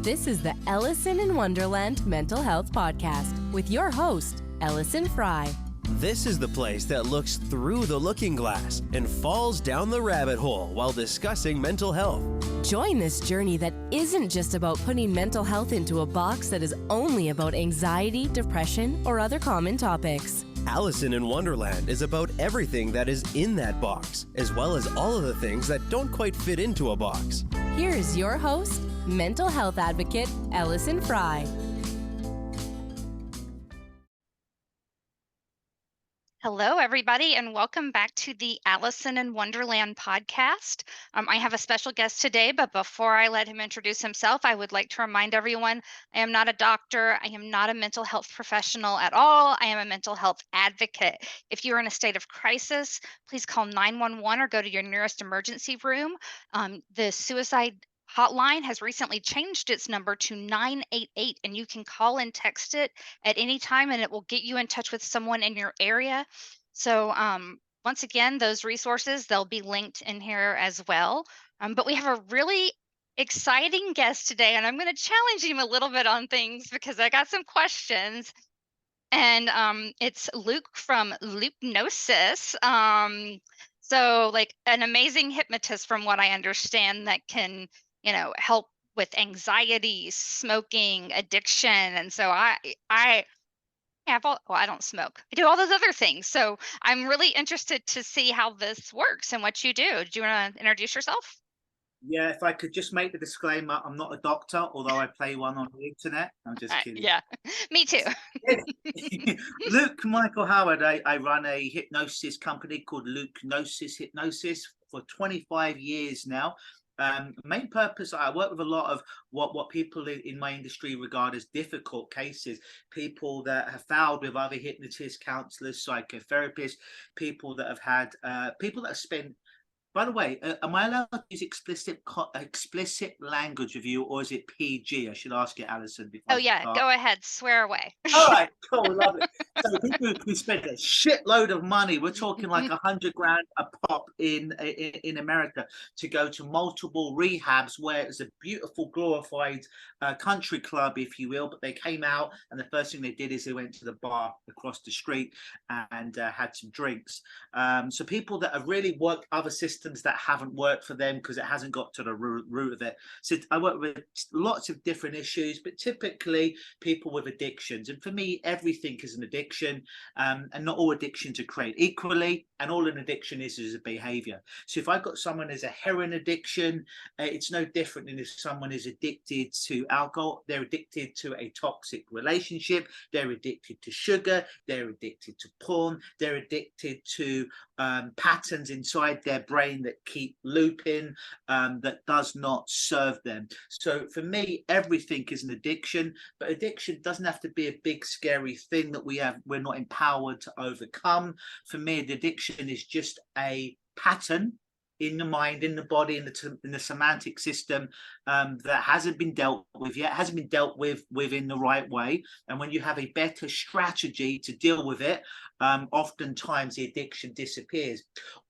This is the Allison in Wonderland Mental Health Podcast with your host, Allison Fry. This is the place that looks through the looking glass and falls down the rabbit hole while discussing mental health. Join this journey that isn't just about putting mental health into a box that is only about anxiety, depression, or other common topics. Allison in Wonderland is about everything that is in that box, as well as all of the things that don't quite fit into a box. Here is your host, mental health advocate, Allison Fry. Hello, everybody, and welcome back to the Allison in Wonderland podcast. I have a special guest today, but before I let him introduce himself, I would like to remind everyone I am not a doctor. I am not a mental health professional at all. I am a mental health advocate. If you are in a state of crisis, please call 911 or go to your nearest emergency room. The suicide hotline has recently changed its number to 988, and you can call and text it at any time, and it will get you in touch with someone in your area. So once again, those resources, they'll be linked in here as well. But we have a really exciting guest today, and I'm going to challenge him a little bit on things because I got some questions. And it's Luke from Hypnosis. So like an amazing hypnotist from what I understand that can help with anxiety, smoking, addiction. And so I don't smoke. I do all those other things. So I'm really interested to see how this works and what you do. Do you want to introduce yourself? Yeah, if I could just make the disclaimer, I'm not a doctor, although I play one on the internet. I'm just kidding. Yeah, me too. Luke Michael Howard, I run a hypnosis company called Hypnosis for 25 years now. Main purpose, I work with a lot of what people in my industry regard as difficult cases, people that have failed with other hypnotists, counselors, psychotherapists, people that have spent. By the way, am I allowed to use explicit language with you, or is it PG? I should ask you, Allison. Oh, yeah. Go ahead. Swear away. All right. Cool. Love it. So people who spend a shitload of money, we're talking like $100,000 a pop in America, to go to multiple rehabs where it's a beautiful, glorified country club, if you will. But they came out, and the first thing they did is they went to the bar across the street and had some drinks. So people that have really worked other systems that haven't worked for them because it hasn't got to the root of it. So I work with lots of different issues, but typically people with addictions. And for me, everything is an addiction, and not all addictions are created equally, and all an addiction is a behaviour. So if I've got someone as a heroin addiction, it's no different than if someone is addicted to alcohol. They're addicted to a toxic relationship. They're addicted to sugar. They're addicted to porn. They're addicted to patterns inside their brain that keep looping, that does not serve them. So for me, everything is an addiction, but addiction doesn't have to be a big scary thing that we're not empowered to overcome. For me, the addiction is just a pattern in the mind, in the body, in the semantic system that hasn't been dealt with yet, hasn't been dealt with in the right way. And when you have a better strategy to deal with it, oftentimes the addiction disappears.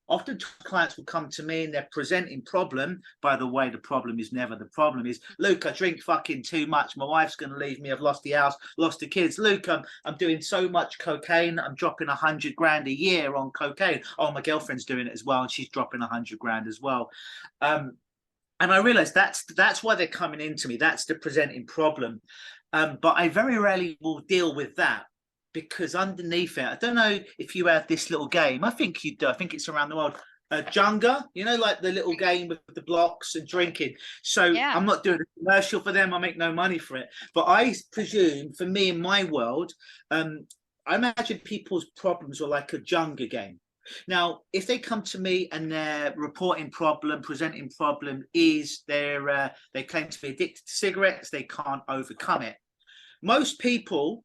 Often clients will come to me and they're presenting problem. By the way, the problem is never the problem. Is, Luke, I drink fucking too much. My wife's going to leave me. I've lost the house, lost the kids. Luke, I'm doing so much cocaine. I'm dropping $100,000 a year on cocaine. Oh, my girlfriend's doing it as well, and she's dropping $100,000 as well. And I realize that's why they're coming into me. That's the presenting problem. But I very rarely will deal with that, because underneath it, I don't know if you have this little game. I think you do. I think it's around the world. Jenga, like the little game with the blocks and drinking. So yeah. I'm not doing a commercial for them. I make no money for it. But I presume, for me in my world, I imagine people's problems are like a Jenga game. Now, if they come to me and their presenting problem is they claim to be addicted to cigarettes, they can't overcome it. Most people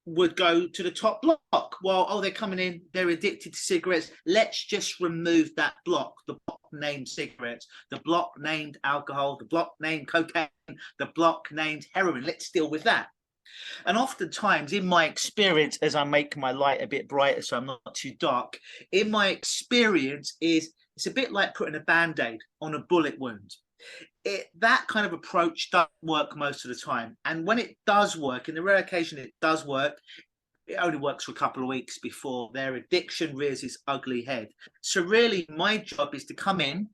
would go to the top block. Well, they're coming in, they're addicted to cigarettes. Let's just remove that block. The block named cigarettes, the block named alcohol, the block named cocaine, the block named heroin. Let's deal with that. And oftentimes, in my experience, as I make my light a bit brighter so I'm not too dark, in my experience it's a bit like putting a Band-Aid on a bullet wound. that kind of approach doesn't work most of the time. And when it does work, in the rare occasion it does work, it only works for a couple of weeks before their addiction rears its ugly head. So really, my job is to come in.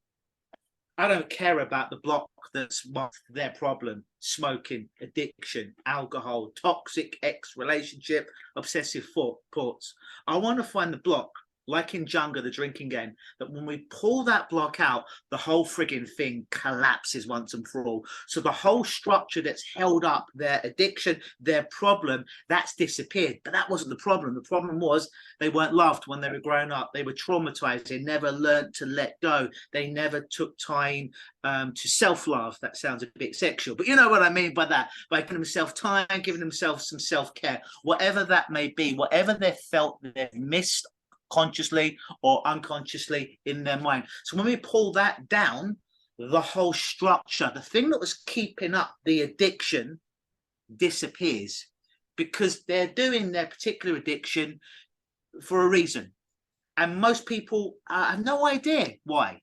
I don't care about the block that's their problem: smoking, addiction, alcohol, toxic ex relationship, obsessive thoughts. I want to find the block, like in Jenga, the drinking game, that when we pull that block out, the whole frigging thing collapses once and for all. So the whole structure that's held up their addiction, their problem, that's disappeared. But that wasn't the problem. The problem was they weren't loved when they were growing up. They were traumatized. They never learned to let go. They never took time to self-love. That sounds a bit sexual, but you know what I mean by that. By giving themselves time, giving themselves some self-care, whatever that may be, whatever they felt that they've missed consciously or unconsciously in their mind. So when we pull that down, the whole structure, the thing that was keeping up the addiction, disappears, because they're doing their particular addiction for a reason. And most people have no idea why.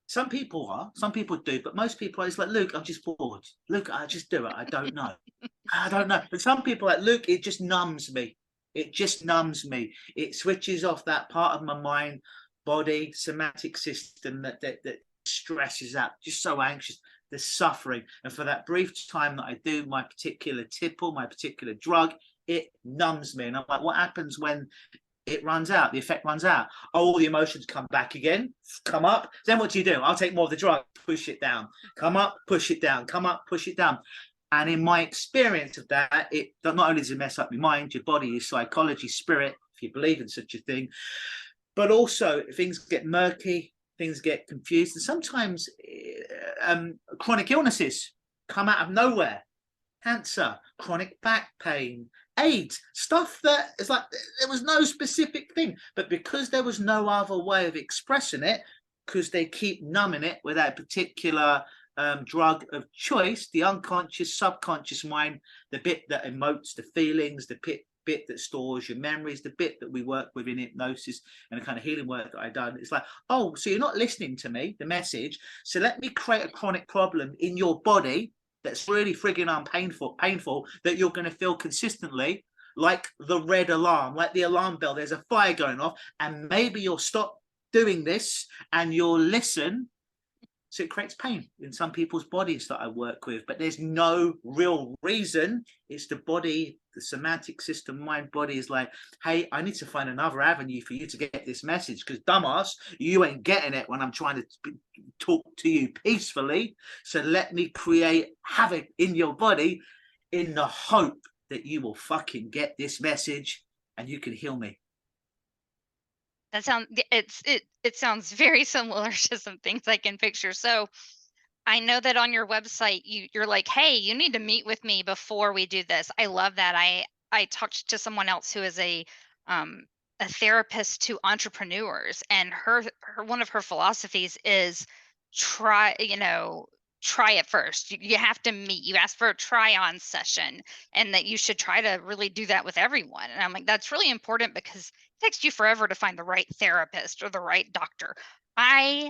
Some people are, some people do, but most people are just like, Luke, I'm just bored. Luke, I just do it. I don't know. I don't know. But some people are like, Luke, it just numbs me. It just numbs me. It switches off that part of my mind, body, somatic system that stresses out, just so anxious, the suffering. And for that brief time that I do my particular tipple, my particular drug, it numbs me. And I'm like, what happens when it runs out? The effect runs out. All the emotions come back again, come up. Then what do? I'll take more of the drug, push it down. Come up, push it down. Come up, push it down. And in my experience of that, it not only does it mess up your mind, your body, your psychology, spirit, if you believe in such a thing, but also things get murky, things get confused. And sometimes chronic illnesses come out of nowhere. Cancer, chronic back pain, AIDS, stuff that is like there was no specific thing. But because there was no other way of expressing it, because they keep numbing it with that particular drug of choice, the unconscious, subconscious mind, the bit that emotes the feelings, the bit that stores your memories, the bit that we work with in hypnosis and the kind of healing work that I've done. It's like, oh, so you're not listening to me, the message. So let me create a chronic problem in your body that's really frigging painful, that you're going to feel consistently, like the red alarm, like the alarm bell. There's a fire going off, and maybe you'll stop doing this and you'll listen. So it creates pain in some people's bodies that I work with, but there's no real reason. It's the body, the somatic system, mind, body is like, hey, I need to find another avenue for you to get this message, because dumbass, you ain't getting it when I'm trying to talk to you peacefully. So let me create havoc in your body in the hope that you will fucking get this message and you can heal me. That sounds it sounds very similar to some things I can picture. So I know that on your website you're like, hey, you need to meet with me before we do this. I love that. I talked to someone else who is a therapist to entrepreneurs, and her one of her philosophies is try it first. You have to meet. You ask for a try-on session, and that you should try to really do that with everyone. And I'm like, that's really important, because it takes you forever to find the right therapist or the right doctor. I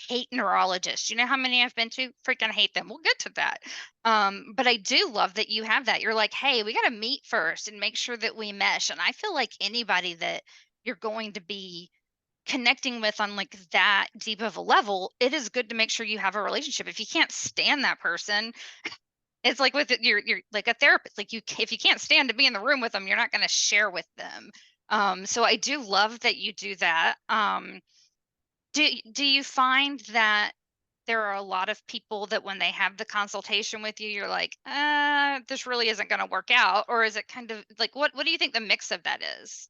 hate neurologists. You know how many I've been to? Freaking hate them. We'll get to that. But I do love that you have that. You're like, hey, we got to meet first and make sure that we mesh. And I feel like anybody that you're going to be connecting with on like that deep of a level, it is good to make sure you have a relationship. If you can't stand that person, it's like with you're like a therapist. Like if you can't stand to be in the room with them, you're not going to share with them. So I do love that you do that. Do you find that there are a lot of people that when they have the consultation with you, you're like, this really isn't going to work out? Or is it kind of like, what do you think the mix of that is?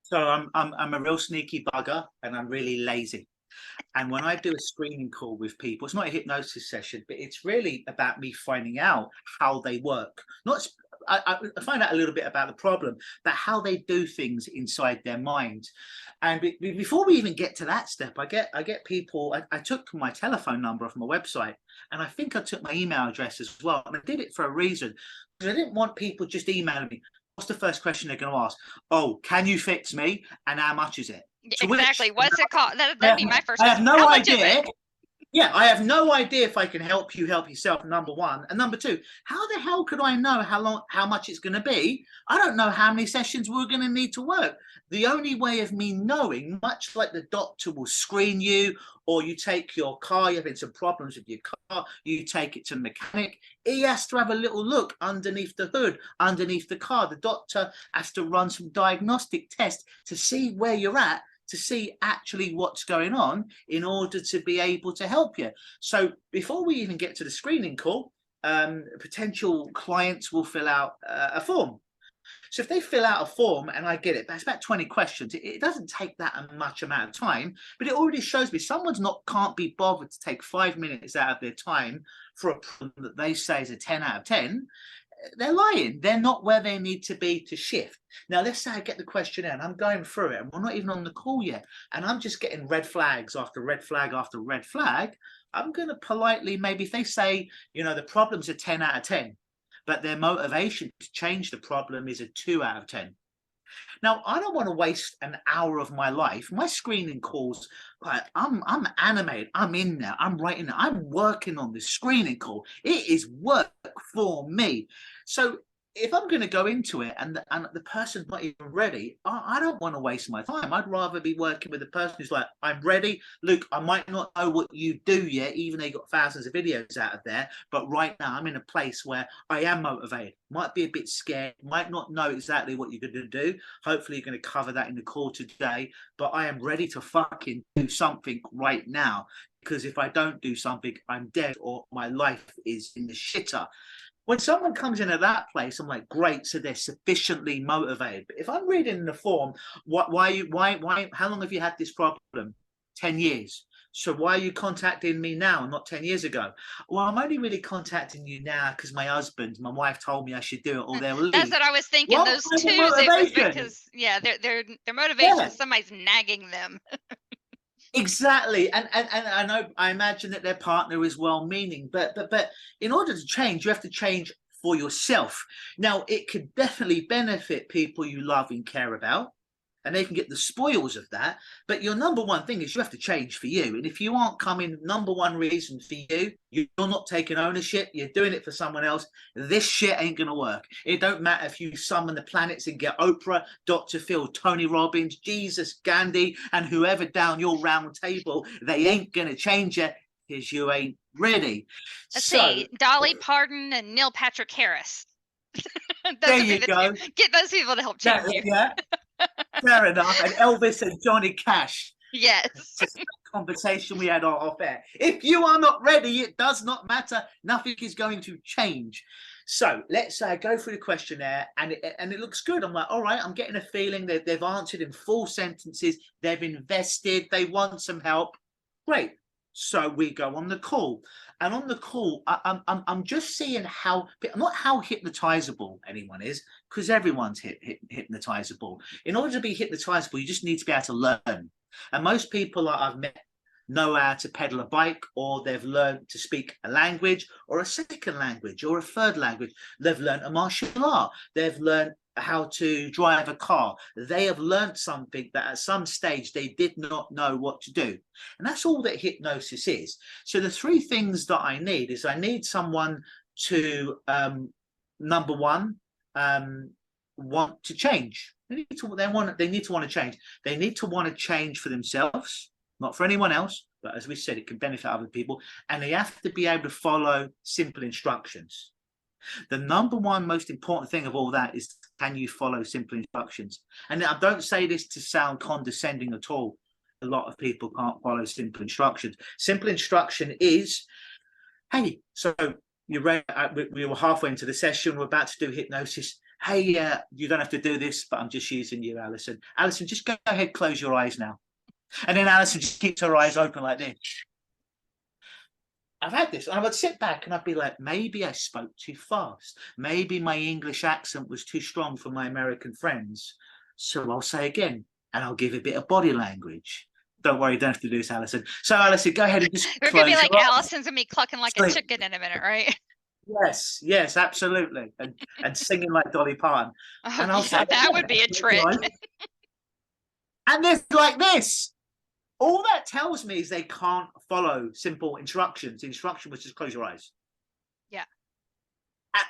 So I'm a real sneaky bugger, and I'm really lazy. And when I do a screening call with people, it's not a hypnosis session, but it's really about me finding out how they work. I find out a little bit about the problem, but how they do things inside their mind. And before we even get to that step, I get people. I took my telephone number off my website, and I think I took my email address as well. And I did it for a reason, because I didn't want people just emailing me. What's the first question they're going to ask? Oh, can you fix me? And how much is it? Exactly. What's it called? That'd be my first question. I have no idea. Yeah, I have no idea if I can help you help yourself, number one. And number two, how the hell could I know how much it's going to be? I don't know how many sessions we're going to need to work. The only way of me knowing, much like the doctor will screen you, or you take your car, you're having some problems with your car, you take it to the mechanic, he has to have a little look underneath the hood, underneath the car. The doctor has to run some diagnostic tests to see where you're at, to see actually what's going on in order to be able to help you. So before we even get to the screening call, potential clients will fill out a form. So if they fill out a form, and I get it, that's about 20 questions. It doesn't take that much amount of time, but it already shows me someone's can't be bothered to take 5 minutes out of their time for a problem that they say is a 10 out of 10. They're lying. They're not where they need to be to shift. Now, let's say I get the questionnaire and I'm going through it and we're not even on the call yet, and I'm just getting red flags after red flag after red flag. I'm going to politely, maybe if they say, the problem's a 10 out of 10, but their motivation to change the problem is a 2 out of 10. Now, I don't want to waste an hour of my life. My screening calls, like, I'm animated. I'm in there. I'm writing there. I'm working on this screening call. It is work for me. So if I'm going to go into it and the person's not even ready, I don't want to waste my time. I'd rather be working with the person who's like, I'm ready. Look, I might not know what you do yet, even though you've got thousands of videos out of there. But right now I'm in a place where I am motivated. Might be a bit scared. Might not know exactly what you're going to do. Hopefully you're going to cover that in the call today. But I am ready to fucking do something right now. Because if I don't do something, I'm dead or my life is in the shitter. When someone comes in at that place, I'm like, great, so they're sufficiently motivated. But if I'm reading in the form, how long have you had this problem? 10 years. So why are you contacting me now, not 10 years ago? Well, I'm only really contacting you now because my wife told me I should do it, or they'll leave. That's what I was thinking. What Those kind twos, of it was motivation? because, their motivation Yeah. is somebody's nagging them. Exactly, and I know, I imagine that their partner is well-meaning, but in order to change, you have to change for yourself. Now, it could definitely benefit people you love and care about, and they can get the spoils of that. But your number one thing is you have to change for you. And if you aren't coming, number one reason for you, you're not taking ownership, you're doing it for someone else, this shit ain't going to work. It don't matter if you summon the planets and get Oprah, Dr. Phil, Tony Robbins, Jesus, Gandhi, and whoever down your round table, they ain't going to change it because you ain't ready. Let's see, Dolly Parton and Neil Patrick Harris. There you go. Get those people to help change you. Yeah. Fair enough. And Elvis and Johnny Cash. Yes. Just a conversation we had off air. If you are not ready, it does not matter. Nothing is going to change. So let's go through the questionnaire, and it looks good. I'm like, all right, I'm getting a feeling that they've answered in full sentences. They've invested. They want some help. Great. So we go on the call, and on the call, I'm just seeing not how hypnotizable anyone is, because everyone's hypnotizable. In order to be hypnotizable, you just need to be able to learn. And most people I've met know how to pedal a bike, or they've learned to speak a language, or a second language, or a third language. They've learned a martial art. They've learned how to drive a car. They have learned something that at some stage they did not know what to do. And that's all that hypnosis is. So the three things that I need is I need someone to, number one, want to change. They need to want to change. They need to want to change for themselves, not for anyone else. But as we said, it can benefit other people. And they have to be able to follow simple instructions. The number one most important thing of all that is, can you follow simple instructions? And I don't say this to sound condescending at all. A lot of people can't follow simple instructions. Simple instruction is, hey, so you're ready, we were halfway into the session, we're about to do hypnosis. Hey, you don't have to do this, but I'm just using you, Allison. Allison, just go ahead, close your eyes now. And then Allison just keeps her eyes open like this. I've had this, and I would sit back and I'd be like, maybe I spoke too fast. Maybe my English accent was too strong for my American friends. So I'll say again, and I'll give a bit of body language. Don't worry, you don't have to do this, Allison. So Allison, go ahead and just We're going to be like, Allison's going to be clucking like a chicken in a minute, right? Yes, absolutely. And singing like Dolly Parton. Oh, and I'll say, that would be a trick. And it's like this. all that tells me is they can't follow simple instructions. The instruction was just close your eyes. Yeah.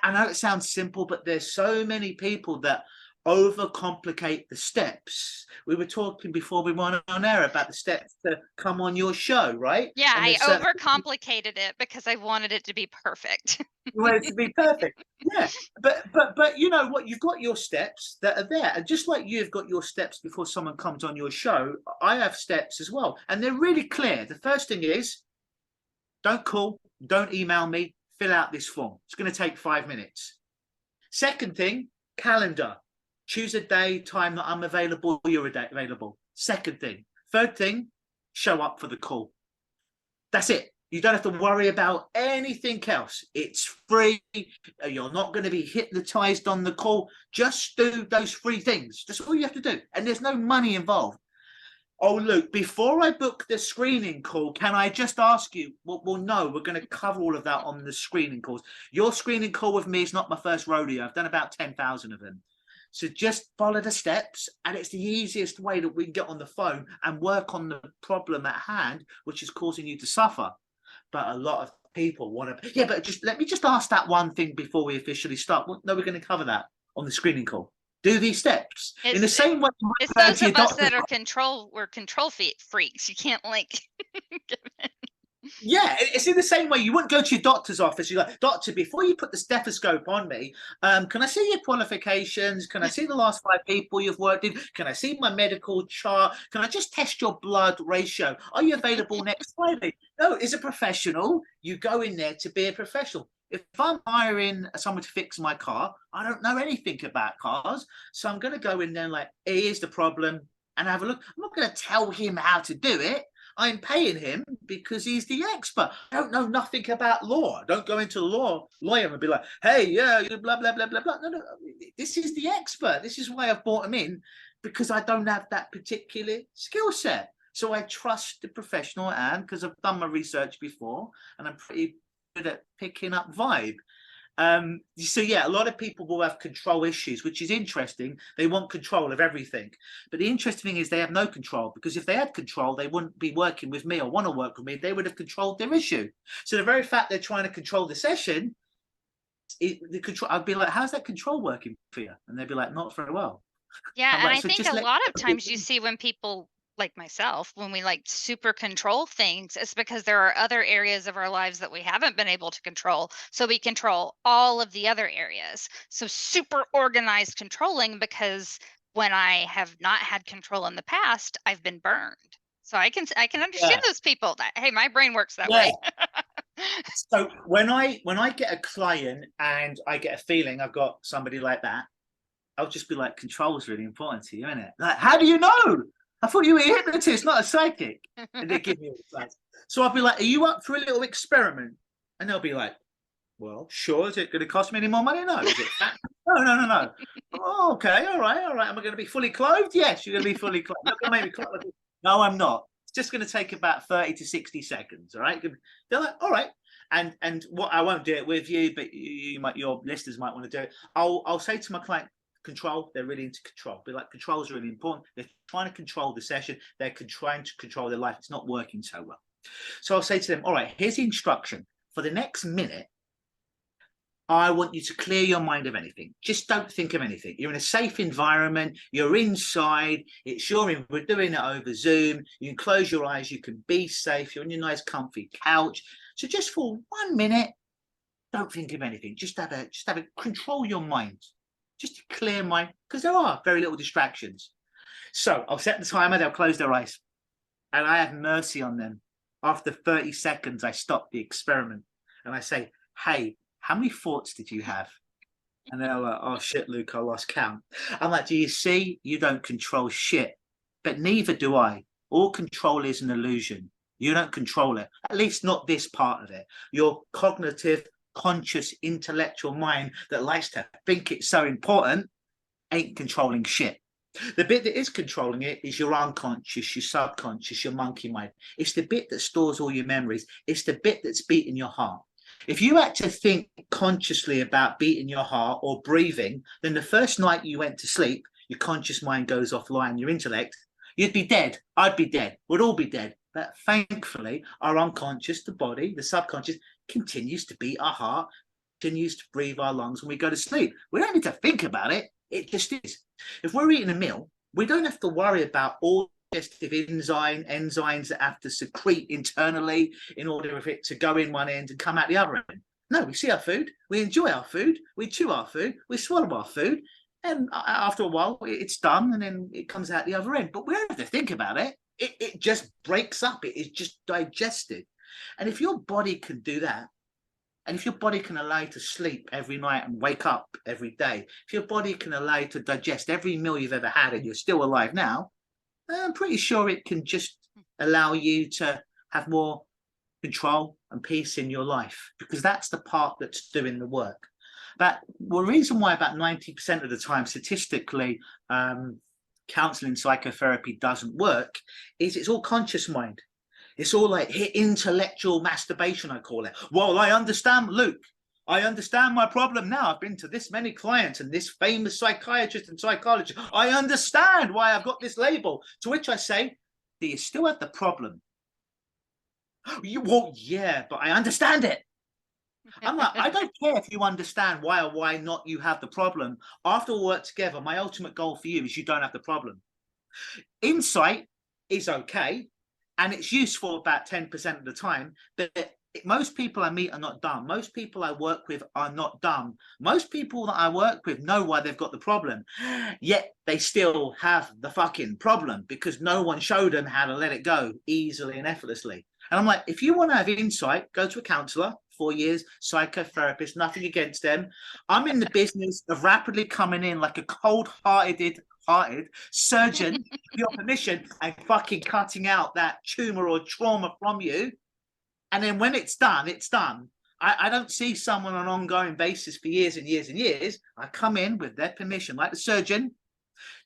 I know it sounds simple, but there's so many people that overcomplicate the steps. We were talking before we went on air about the steps to come on your show, right? Yeah, And I there's certain- overcomplicated it because I wanted it to be perfect. You want it to be perfect. Yeah. But you know what? You've got your steps that are there. And just like you've got your steps before someone comes on your show, I have steps as well. And they're really clear. The first thing is, don't call, don't email me, fill out this form. It's going to take 5 minutes. Second thing, calendar. Choose a day, time that I'm available, you're available. Second thing. Third thing, show up for the call. That's it. You don't have to worry about anything else. It's free. You're not going to be hypnotized on the call. Just do those 3 things. That's all you have to do. And there's no money involved. Oh, Luke, before I book the screening call, can I just ask you? Well, no, we're going to cover all of that on the screening calls. Your screening call with me is not my first rodeo. I've done about 10,000 of them. So just follow the steps, and it's the easiest way that we can get on the phone and work on the problem at hand, which is causing you to suffer. But a lot of people want to, but just let me just ask that one thing before we officially start. Well, no, we're going to cover that on the screening call. Do these steps in the same way. It's those of us that are we're control freaks. You can't give in. Yeah, it's in the same way. You wouldn't go to your doctor's office. You're like, doctor, before you put the stethoscope on me, can I see your qualifications? Can I see the last 5 people you've worked in? Can I see my medical chart? Can I just test your blood ratio? Are you available next Friday? No, as a professional, you go in there to be a professional. If I'm hiring someone to fix my car, I don't know anything about cars. So I'm going to go in there like, here's the problem, and have a look. I'm not going to tell him how to do it. I'm paying him because he's the expert. I don't know nothing about law. Don't go into the lawyer and be like, hey, yeah, blah, blah, blah, blah, blah. No. This is the expert. This is why I've brought him in, because I don't have that particular skill set. So I trust the professional, and because I've done my research before and I'm pretty good at picking up vibe. So yeah, a lot of people will have control issues, which is interesting. They want control of everything, but the interesting thing is they have no control, because if they had control, they wouldn't be working with me or want to work with me. They would have controlled their issue. So the very fact they're trying to control the session, I'd be like, how's that control working for you? And they'd be like, not very well. Yeah, and like, I so think a lot of times you see when people like myself, when we like super control things, it's because there are other areas of our lives that we haven't been able to control. So we control all of the other areas. So super organized controlling, because when I have not had control in the past, I've been burned. So I can understand those people that, hey, my brain works that way. So when I get a client and I get a feeling I've got somebody like that, I'll just be like, control is really important to you, isn't it? Like, how do you know? I thought you were a hypnotist, not a psychic. And they give me advice. So I'll be like, are you up for a little experiment? And they'll be like, well, sure. Is it going to cost me any more money? No. Is it fat? No. Oh, okay. All right. Am I going to be fully clothed? Yes, you're going to be fully clothed. You're going to make me clothed. No, I'm not. It's just going to take about 30 to 60 seconds. All right. They're like, all right. And what, I won't do it with you, but your listeners might want to do it. I'll say to my client, control. They're really into control. Be like, control is really important. They're trying to control the session. They're trying to control their life. It's not working so well. So I'll say to them, all right, here's the instruction. For the next minute, I want you to clear your mind of anything. Just don't think of anything. You're in a safe environment. You're inside. We're doing it over Zoom. You can close your eyes. You can be safe. You're on your nice comfy couch. So just for 1 minute, don't think of anything. Just have a control your mind. Just to clear mind, because there are very little distractions. So I'll set the timer, they'll close their eyes, and I have mercy on them. After 30 seconds, I stop the experiment and I say, hey, how many thoughts did you have? And they're like, oh shit, Luke, I lost count. I'm like, do you see? You don't control shit, but neither do I. All control is an illusion. You don't control it, at least not this part of it. Your cognitive, conscious, intellectual mind that likes to think it's so important ain't controlling shit. The bit that is controlling it is your unconscious, your subconscious, your monkey mind. It's the bit that stores all your memories. It's the bit that's beating your heart. If you had to think consciously about beating your heart or breathing, then the first night you went to sleep, your conscious mind goes offline, your intellect, You'd be dead. I'd be dead. We'd all be dead. But thankfully, our unconscious, the body, the subconscious, continues to beat our heart, continues to breathe our lungs when we go to sleep. We don't need to think about it. It just is. If we're eating a meal, we don't have to worry about all digestive enzymes that have to secrete internally in order for it to go in one end and come out the other end. No, we see our food, we enjoy our food, we chew our food, we swallow our food, and after a while, it's done, and then it comes out the other end. But we don't have to think about it. It just breaks up. It is just digested. And if your body can do that, and if your body can allow you to sleep every night and wake up every day, if your body can allow you to digest every meal you've ever had and you're still alive now, I'm pretty sure it can just allow you to have more control and peace in your life, because that's the part that's doing the work. But the reason why about 90% of the time, statistically, counseling psychotherapy doesn't work is it's all conscious mind. It's all like intellectual masturbation, I call it. Well, I understand, Luke. I understand my problem now. I've been to this many clients and this famous psychiatrist and psychologist. I understand why I've got this label. To which I say, do you still have the problem? Well, yeah, but I understand it. I'm like, I don't care if you understand why or why not you have the problem. After we work together, my ultimate goal for you is you don't have the problem. Insight is okay, and it's useful about 10% of the time, but most people I meet are not dumb. Most people I work with are not dumb. Most people that I work with know why they've got the problem, yet they still have the fucking problem because no one showed them how to let it go easily and effortlessly. And I'm like, if you want to have insight, go to a counselor, 4 years, psychotherapist, nothing against them. I'm in the business of rapidly coming in like a cold-hearted surgeon, with your permission, and fucking cutting out that tumor or trauma from you. And then when it's done, it's done. I don't see someone on an ongoing basis for years and years and years. I come in with their permission, like the surgeon,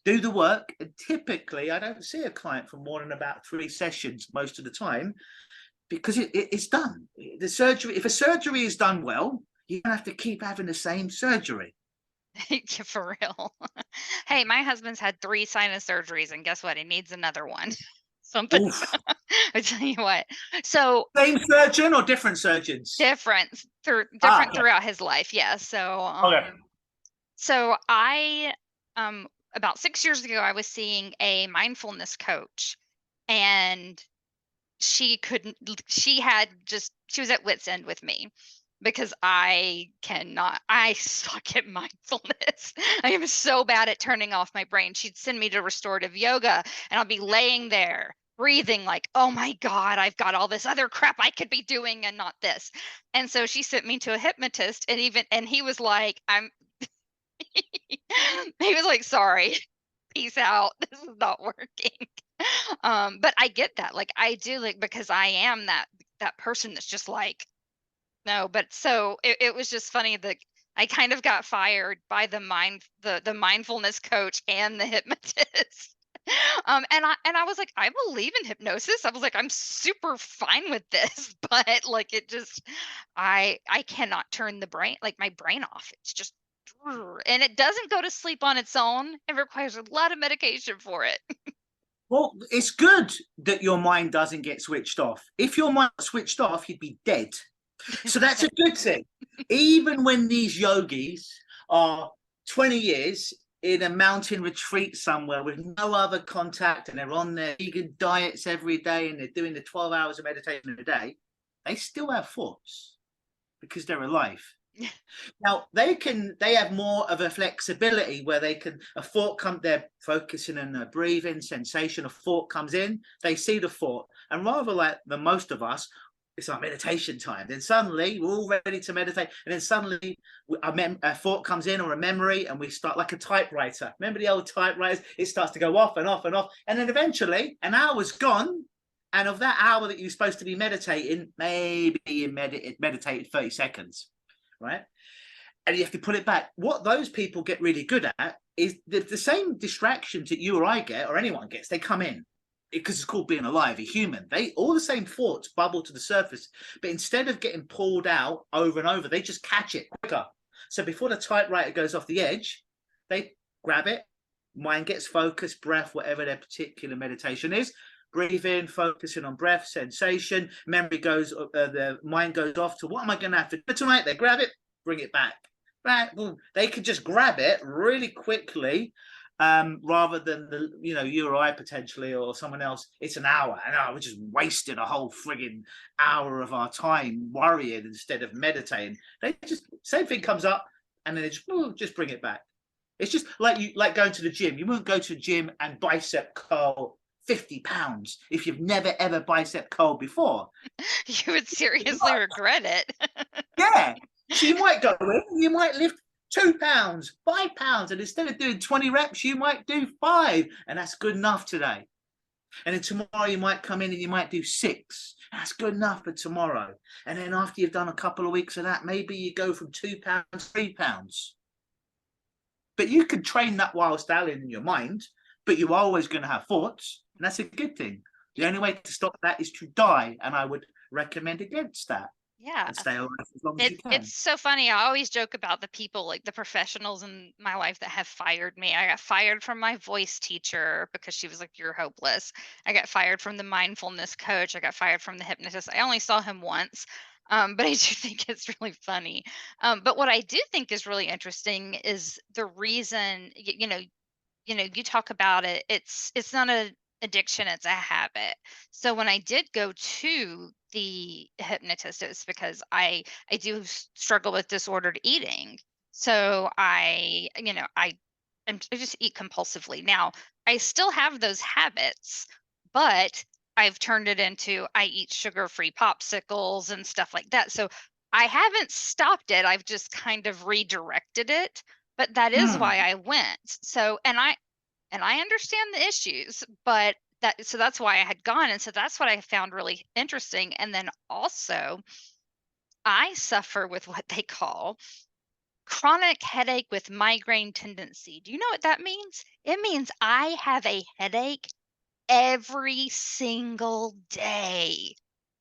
do the work. And typically, I don't see a client for more than about 3 sessions most of the time, because it's done. The surgery, if a surgery is done well, you don't have to keep having the same surgery. For real. Hey, my husband's had 3 sinus surgeries, and guess what? He needs another one. Something. I tell you what. So same surgeon or different surgeons? Different Okay. throughout his life. Yeah. So Okay. So I about 6 years ago I was seeing a mindfulness coach, and she was at wit's end with me because I suck at mindfulness. I am so bad at turning off my brain. She'd send me to restorative yoga, and I'll be laying there breathing like, oh my God, I've got all this other crap I could be doing and not this. And so she sent me to a hypnotist, and he was like, he was like, sorry, peace out. This is not working. But I get that. Like I do, like, because I am that person that's just like, no. But so it was just funny that I kind of got fired by the mindfulness coach and the hypnotist. And I was like, I believe in hypnosis. I was like, I'm super fine with this, but like it just, I cannot turn my brain off. It's just, and it doesn't go to sleep on its own. It requires a lot of medication for it. Well, it's good that your mind doesn't get switched off. If your mind switched off, you'd be dead. So that's a good thing. Even when these yogis are 20 years in a mountain retreat somewhere with no other contact, and they're on their vegan diets every day, and they're doing the 12 hours of meditation a day, they still have thoughts because they're alive. Now they have more of a flexibility where a thought they're focusing on their breathing sensation. A thought comes in, they see the thought, and rather like the most of us, it's our meditation time. Then suddenly we're all ready to meditate, and then suddenly a thought comes in or a memory, and we start like a typewriter. Remember the old typewriters? It starts to go off and off and off, and then eventually an hour's gone. And of that hour that you're supposed to be meditating, maybe you meditated 30 seconds. Right? And you have to put it back. What those people get really good at is the same distractions that you or I get or anyone gets, they come in because it's called being alive, a human. All the same thoughts bubble to the surface, but instead of getting pulled out over and over, they just catch it quicker. So before the typewriter goes off the edge, they grab it, mind gets focused, breath, whatever their particular meditation is. Breathe in, focusing on breath, sensation. Memory goes, the mind goes off to what am I going to have to do tonight? They grab it, bring it back. Right, boom. They could just grab it really quickly, rather than you or I potentially or someone else. It's an hour, we just wasted a whole frigging hour of our time worrying instead of meditating. They just same thing comes up, and then they just bring it back. It's just like going to the gym. You wouldn't go to the gym and bicep curl 50 pounds if you've never ever bicep curled before. You would seriously regret it. Yeah. So you might go in, you might lift 2 pounds, 5 pounds, and instead of doing 20 reps, you might do 5, and that's good enough today. And then tomorrow you might come in and you might do 6. That's good enough for tomorrow. And then after you've done a couple of weeks of that, maybe you go from 2 pounds to 3 pounds. But you can train that while still in your mind, but you're always going to have thoughts, and that's a good thing. The only way to stop that is to die, and I would recommend against that. Yeah. And stay alive as long as you can. It's so funny. I always joke about the people, like the professionals in my life that have fired me. I got fired from my voice teacher because she was like, "You're hopeless." I got fired from the mindfulness coach. I got fired from the hypnotist. I only saw him once. But I do think it's really funny. But what I do think is really interesting is the reason, you talk about it. It's not a addiction, it's a habit. So when I did go to the hypnotist, it was because I do struggle with disordered eating. So I just eat compulsively. Now, I still have those habits, but I've turned it into I eat sugar-free popsicles and stuff like that. So I haven't stopped it. I've just kind of redirected it, but that is why I went. So and I understand the issues, but that's why I had gone. And so that's what I found really interesting. And then also I suffer with what they call chronic headache with migraine tendency. Do you know what that means? It means I have a headache every single day.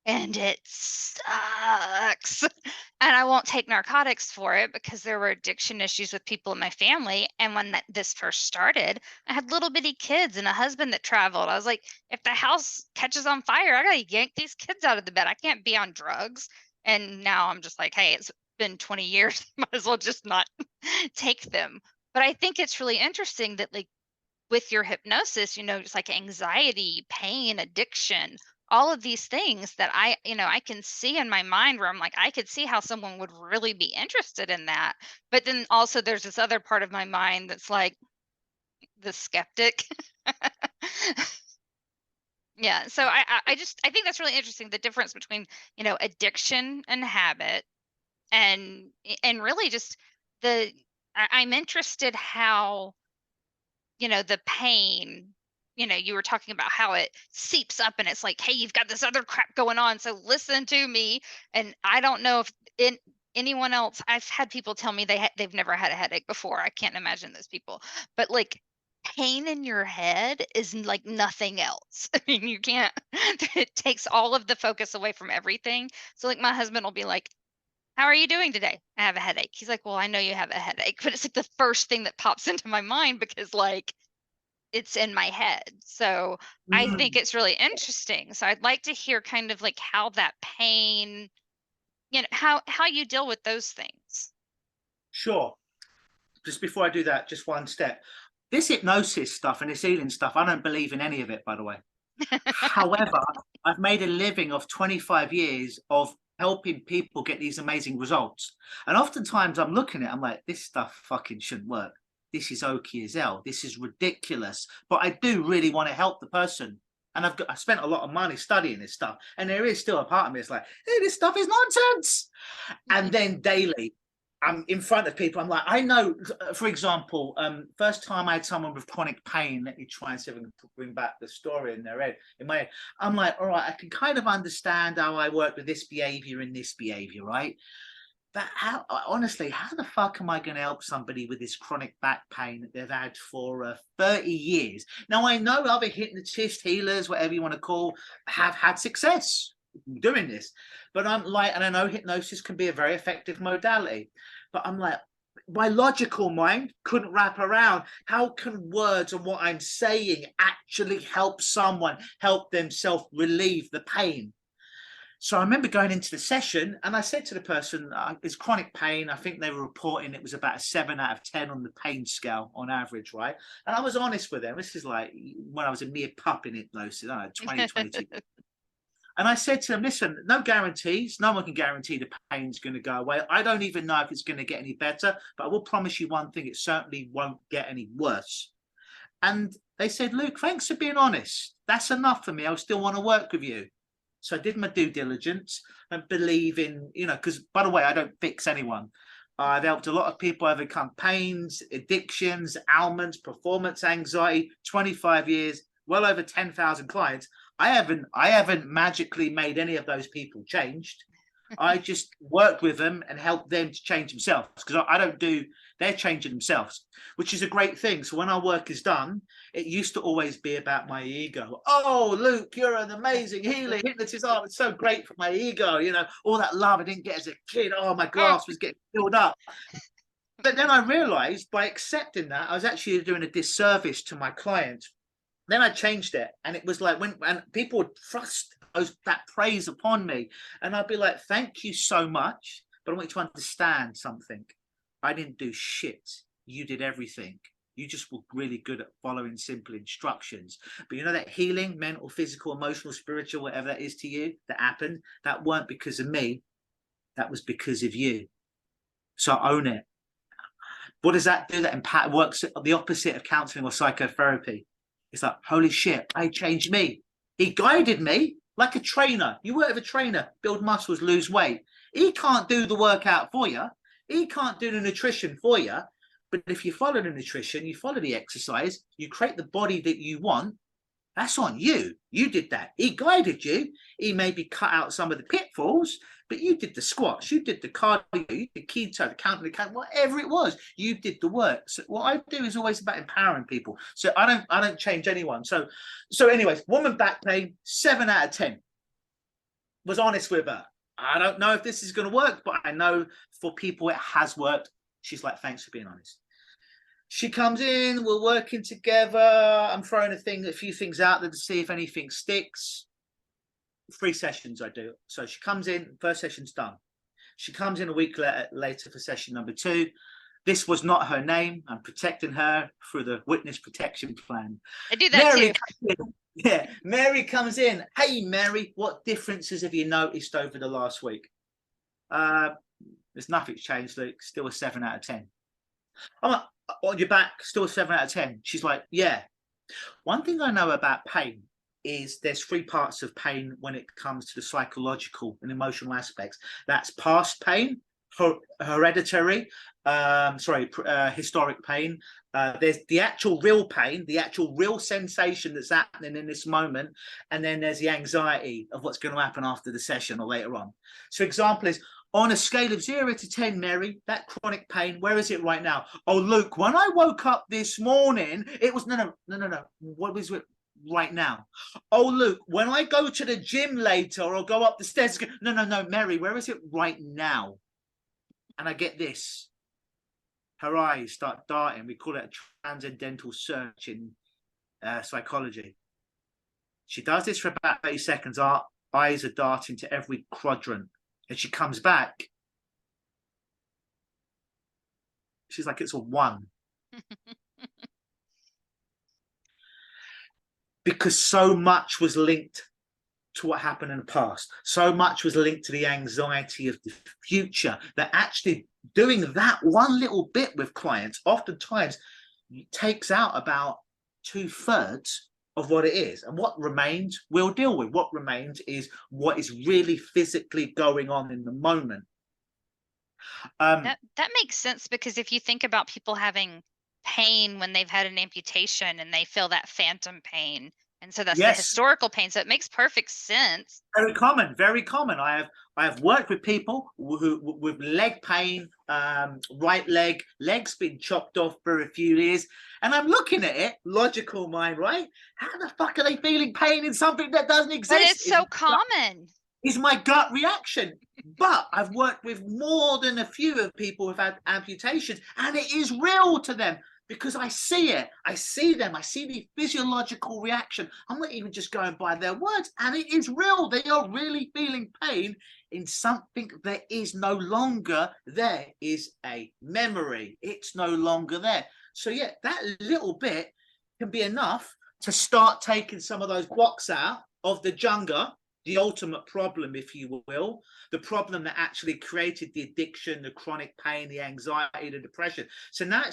And it sucks. And I won't take narcotics for it because there were addiction issues with people in my family. And when this first started, I had little bitty kids and a husband that traveled. I was like, if the house catches on fire, I gotta yank these kids out of the bed. I can't be on drugs. And now I'm just like, hey, it's been 20 years. Might as well just not take them. But I think it's really interesting that, like, with your hypnosis, just like anxiety, pain, addiction, all of these things that I can see in my mind where I'm like, I could see how someone would really be interested in that. But then also there's this other part of my mind that's like the skeptic. Yeah. So I think that's really interesting, the difference between, addiction and habit and really just I'm interested how, the pain, you were talking about how it seeps up and it's like, hey, you've got this other crap going on, so listen to me. And I don't know if anyone else, I've had people tell me they've never had a headache before. I can't imagine those people. But like, pain in your head is like nothing else. I mean, you can't, it takes all of the focus away from everything. So like, my husband will be like, how are you doing today? I have a headache. He's like, well, I know you have a headache, but it's like the first thing that pops into my mind because like it's in my head. So I think it's really interesting. So I'd like to hear kind of like how that pain, how you deal with those things. Sure. Just before I do that, just one step. This hypnosis stuff and this healing stuff, I don't believe in any of it, by the way. However, I've made a living of 25 years of helping people get these amazing results. And oftentimes I'm looking at it, I'm like, this stuff fucking shouldn't work. This is oaky as hell. This is ridiculous. But I do really want to help the person. And I spent a lot of money studying this stuff. And there is still a part of me that's like, hey, this stuff is nonsense. And then daily, I'm in front of people. I'm like, I know, for example, first time I had someone with chronic pain, let me try and see if I can bring back the story in their head. In my head, I'm like, all right, I can kind of understand how I work with this behavior and this behavior, right? But honestly, how the fuck am I going to help somebody with this chronic back pain that they've had for 30 years? Now, I know other hypnotists, healers, whatever you want to call, have had success doing this. But I'm like, and I know hypnosis can be a very effective modality, but I'm like, my logical mind couldn't wrap around how can words and what I'm saying actually help someone help themselves relieve the pain. So I remember going into the session and I said to the person, it's chronic pain. I think they were reporting it was about a 7 out of 10 on the pain scale on average, right? And I was honest with them. This is like when I was a mere pup in hypnosis, I don't know, 20, 22. And I said to them, listen, no guarantees. No one can guarantee the pain's going to go away. I don't even know if it's going to get any better, but I will promise you one thing, it certainly won't get any worse. And they said, Luke, thanks for being honest. That's enough for me. I still want to work with you. So I did my due diligence and believe in, because by the way, I don't fix anyone. I've helped a lot of people overcome pains, addictions, ailments, performance anxiety, 25 years, well over 10,000 clients. I haven't magically made any of those people changed. I just worked with them and helped them to change themselves, because I don't do, they're changing themselves, which is a great thing. So when our work is done, it used to always be about my ego. Oh, Luke, you're an amazing healer, hypnotist. Oh, it's so great for my ego. All that love I didn't get as a kid. Oh, my glass was getting filled up. But then I realized by accepting that, I was actually doing a disservice to my clients. Then I changed it, and it was like when people would thrust that praise upon me, and I'd be like, thank you so much, but I want you to understand something. I didn't do shit. You did everything. You just were really good at following simple instructions. But that healing, mental, physical, emotional, spiritual, whatever that is to you, that happened, that weren't because of me. That was because of you. So own it. What does that do? That works the opposite of counseling or psychotherapy. It's like, holy shit, I changed me. He guided me like a trainer. You work with a trainer, build muscles, lose weight. He can't do the workout for you. He can't do the nutrition for you. But if you follow the nutrition, you follow the exercise, you create the body that you want, that's on you. You did that. He guided you. He maybe cut out some of the pitfalls, but you did the squats, you did the cardio, you did the keto, the counter, whatever it was. You did the work. So what I do is always about empowering people. So I don't change anyone. So anyways, woman back pain, 7 out of 10. Was honest with her. I don't know if this is going to work, but I know for people it has worked. She's like, thanks for being honest. She comes in, we're working together. I'm throwing a few things out there to see if anything sticks. 3 sessions I do. So she comes in, first session's done. She comes in a week later for session number 2. This was not her name. I'm protecting her through the witness protection plan. I do that Mary too. Yeah, Mary comes in. Hey, Mary, what differences have you noticed over the last week? There's nothing's changed, Luke. Still a 7 out of 10. I'm like, on your back, still a 7 out of 10. She's like, yeah. One thing I know about pain is there's 3 parts of pain when it comes to the psychological and emotional aspects. That's past pain, hereditary, historic pain. There's the actual real pain, the actual real sensation that's happening in this moment. And then there's the anxiety of what's going to happen after the session or later on. So example is, on a scale of 0 to 10, Mary, that chronic pain, where is it right now? Oh, Luke, when I woke up this morning, it was, no. What was it right now? Oh, Luke, when I go to the gym later or go up the stairs, no, Mary, where is it right now? And I get this. Her eyes start darting. We call it a transcendental search in psychology. She does this for about 30 seconds. Our eyes are darting to every quadrant. And she comes back. She's like, it's a 1. Because so much was linked to what happened in the past. So much was linked to the anxiety of the future that actually doing that one little bit with clients oftentimes takes out about 2/3 of what it is. And what remains, we'll deal with. What remains is what is really physically going on in the moment. That makes sense, because if you think about people having pain when they've had an amputation and they feel that phantom pain, and so that's the historical pain. So it makes perfect sense. Very common, very common. I have worked with people who with leg pain, right leg's been chopped off for a few years, and I'm looking at it, logical mind, right? How the fuck are they feeling pain in something that doesn't exist? But it's so common. is my gut reaction. But I've worked with more than a few of people who've had amputations, and it is real to them because I see it. I see them. I see the physiological reaction. I'm not even just going by their words, and it is real. They are really feeling pain in something that is no longer there. Is a memory. It's no longer there. So yeah, that little bit can be enough to start taking some of those blocks out of the jungle, the ultimate problem, if you will, the problem that actually created the addiction, the chronic pain, the anxiety, the depression. So now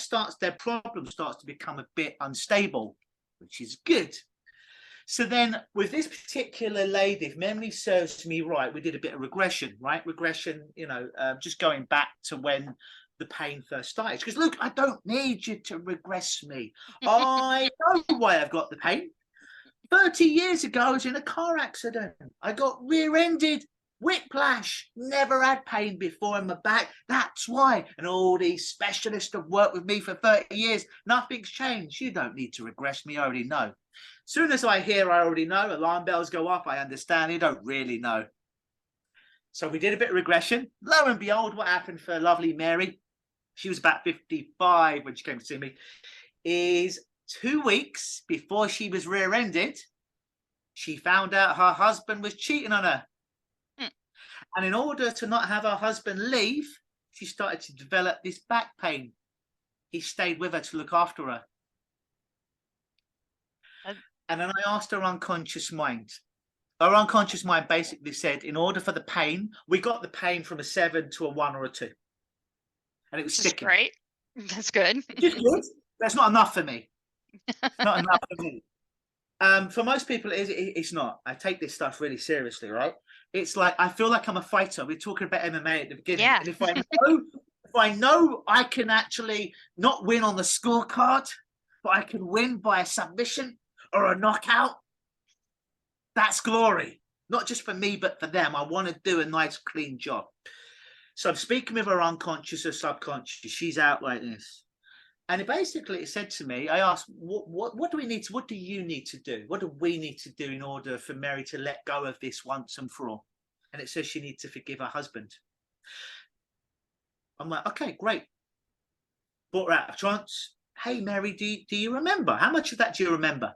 their problem starts to become a bit unstable, which is good. So then with this particular lady, if memory serves me right, we did a bit of regression, right? Regression, just going back to when the pain first started. Because look, I don't need you to regress me. I know why I've got the pain. 30 years ago, I was in a car accident. I got rear-ended, whiplash, never had pain before in my back. That's why. And all these specialists have worked with me for 30 years. Nothing's changed. You don't need to regress me. I already know. As soon as I hear I already know, alarm bells go off. I understand. You don't really know. So we did a bit of regression. Lo and behold, what happened for lovely Mary, she was about 55 when she came to see me, is 2 weeks before she was rear-ended, she found out her husband was cheating on her. And in order to not have her husband leave, she started to develop this back pain. He stayed with her to look after her. And then I asked her unconscious mind. Her unconscious mind basically said, in order for the pain, we got the pain from a 7 to a 1 or a 2. And it was sticking. Great. That's good. Just good. That's not enough for me. Not enough for me. For most people, it's not. I take this stuff really seriously, right? It's like I feel like I'm a fighter. We're talking about MMA at the beginning, and if I know I can actually not win on the scorecard, but I can win by a submission or a knockout, that's glory. Not just for me, but for them. I want to do a nice, clean job. So I'm speaking with her unconscious or subconscious. She's out like this. And it said to me, I asked, what do we need to, what do you need to do? What do we need to do in order for Mary to let go of this once and for all? And it says she needs to forgive her husband. I'm like, okay, great. Brought her out of trance. Hey, Mary, do you remember? How much of that do you remember?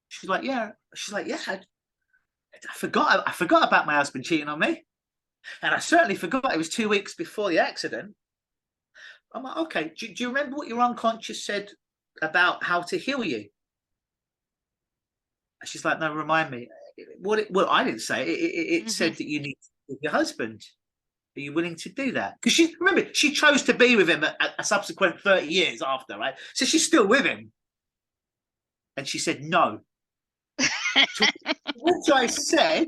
She's like, yeah. She's like, yeah, I forgot about my husband cheating on me. And I certainly forgot it was 2 weeks before the accident. I'm like, okay, do you remember what your unconscious said about how to heal you? And she's like, no, remind me. Well, I didn't say it. It said that you need to with your husband. Are you willing to do that? Because she chose to be with him a subsequent 30 years after, right? So she's still with him. And she said, no. To which I said,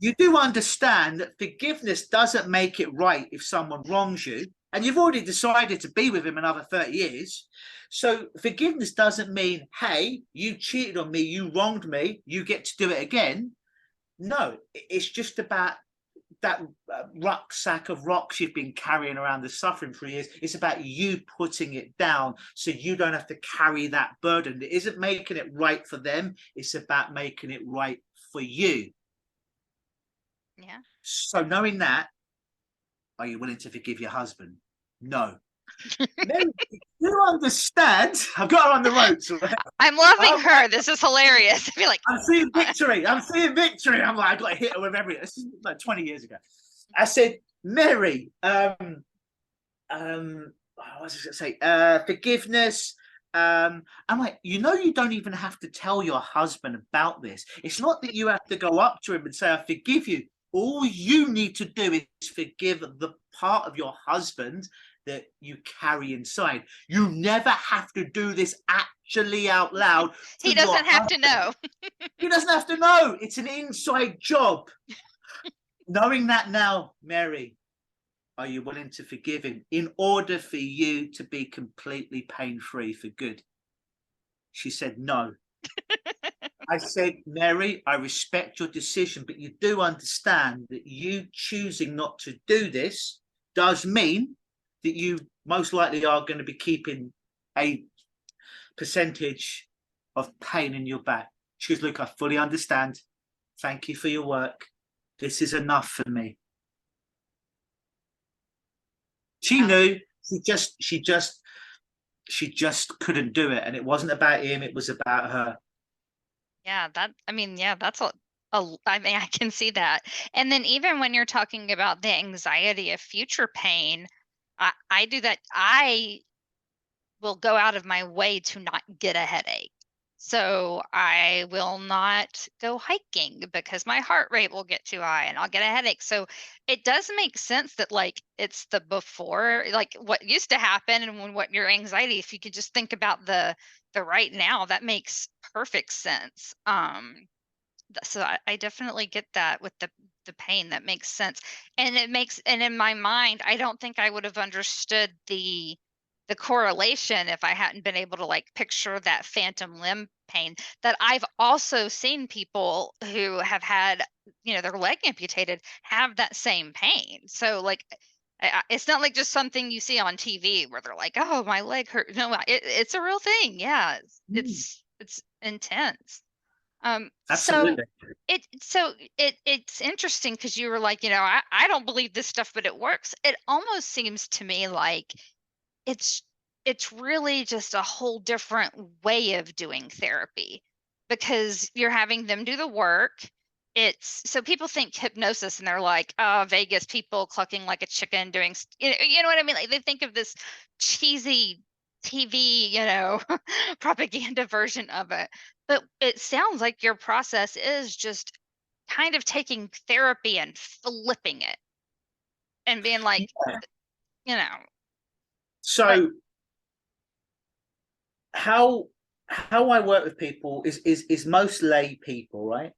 you do understand that forgiveness doesn't make it right if someone wrongs you. And you've already decided to be with him another 30 years. So forgiveness doesn't mean, hey, you cheated on me, you wronged me, you get to do it again. No, it's just about that rucksack of rocks you've been carrying around the suffering for years. It's about you putting it down so you don't have to carry that burden. It isn't making it right for them. It's about making it right for you. Yeah. So knowing that, are you willing to forgive your husband? No. Mary, you understand? I've got her on the ropes. Right? I'm loving her. This is hilarious. I feel like I'm seeing victory. I'm like, I got to hit her with everything. This is like 20 years ago. I said, Mary, what was I going to say? Forgiveness. I'm like, you don't even have to tell your husband about this. It's not that you have to go up to him and say, I forgive you. All you need to do is forgive the part of your husband that you carry inside. You never have to do this actually out loud. He doesn't have to know. He doesn't have to know. It's an inside job. Knowing that now, Mary, are you willing to forgive him in order for you to be completely pain-free for good? She said no. I said, Mary, I respect your decision, but you do understand that you choosing not to do this does mean that you most likely are going to be keeping a percentage of pain in your back. She goes, look, I fully understand. Thank you for your work. this is enough for me. She knew. She just couldn't do it, and it wasn't about him. It was about her. Yeah, that's I mean, I can see that. And then even when you're talking about the anxiety of future pain, I do that. I will go out of my way to not get a headache. So I will not go hiking because my heart rate will get too high and I'll get a headache. So it does make sense that like it's the before, like what used to happen and what your anxiety, if you could just think about the right now, that makes perfect sense. So I definitely get that with the pain. That makes sense. And in my mind, I don't think I would have understood the correlation if I hadn't been able to like picture that phantom limb pain. That I've also seen people who have had, their leg amputated have that same pain. So like it's not like just something you see on TV where they're like, oh, my leg hurt. No, it's a real thing. Yeah, it's intense. Absolutely. It's interesting because you were like, I don't believe this stuff, but it works. It almost seems to me like it's really just a whole different way of doing therapy because you're having them do the work. So people think hypnosis and they're like, oh, Vegas people clucking like a chicken doing, you know what I mean? Like they think of this cheesy TV, propaganda version of it. But it sounds like your process is just kind of taking therapy and flipping it and being like, So how I work with people is most lay people, right?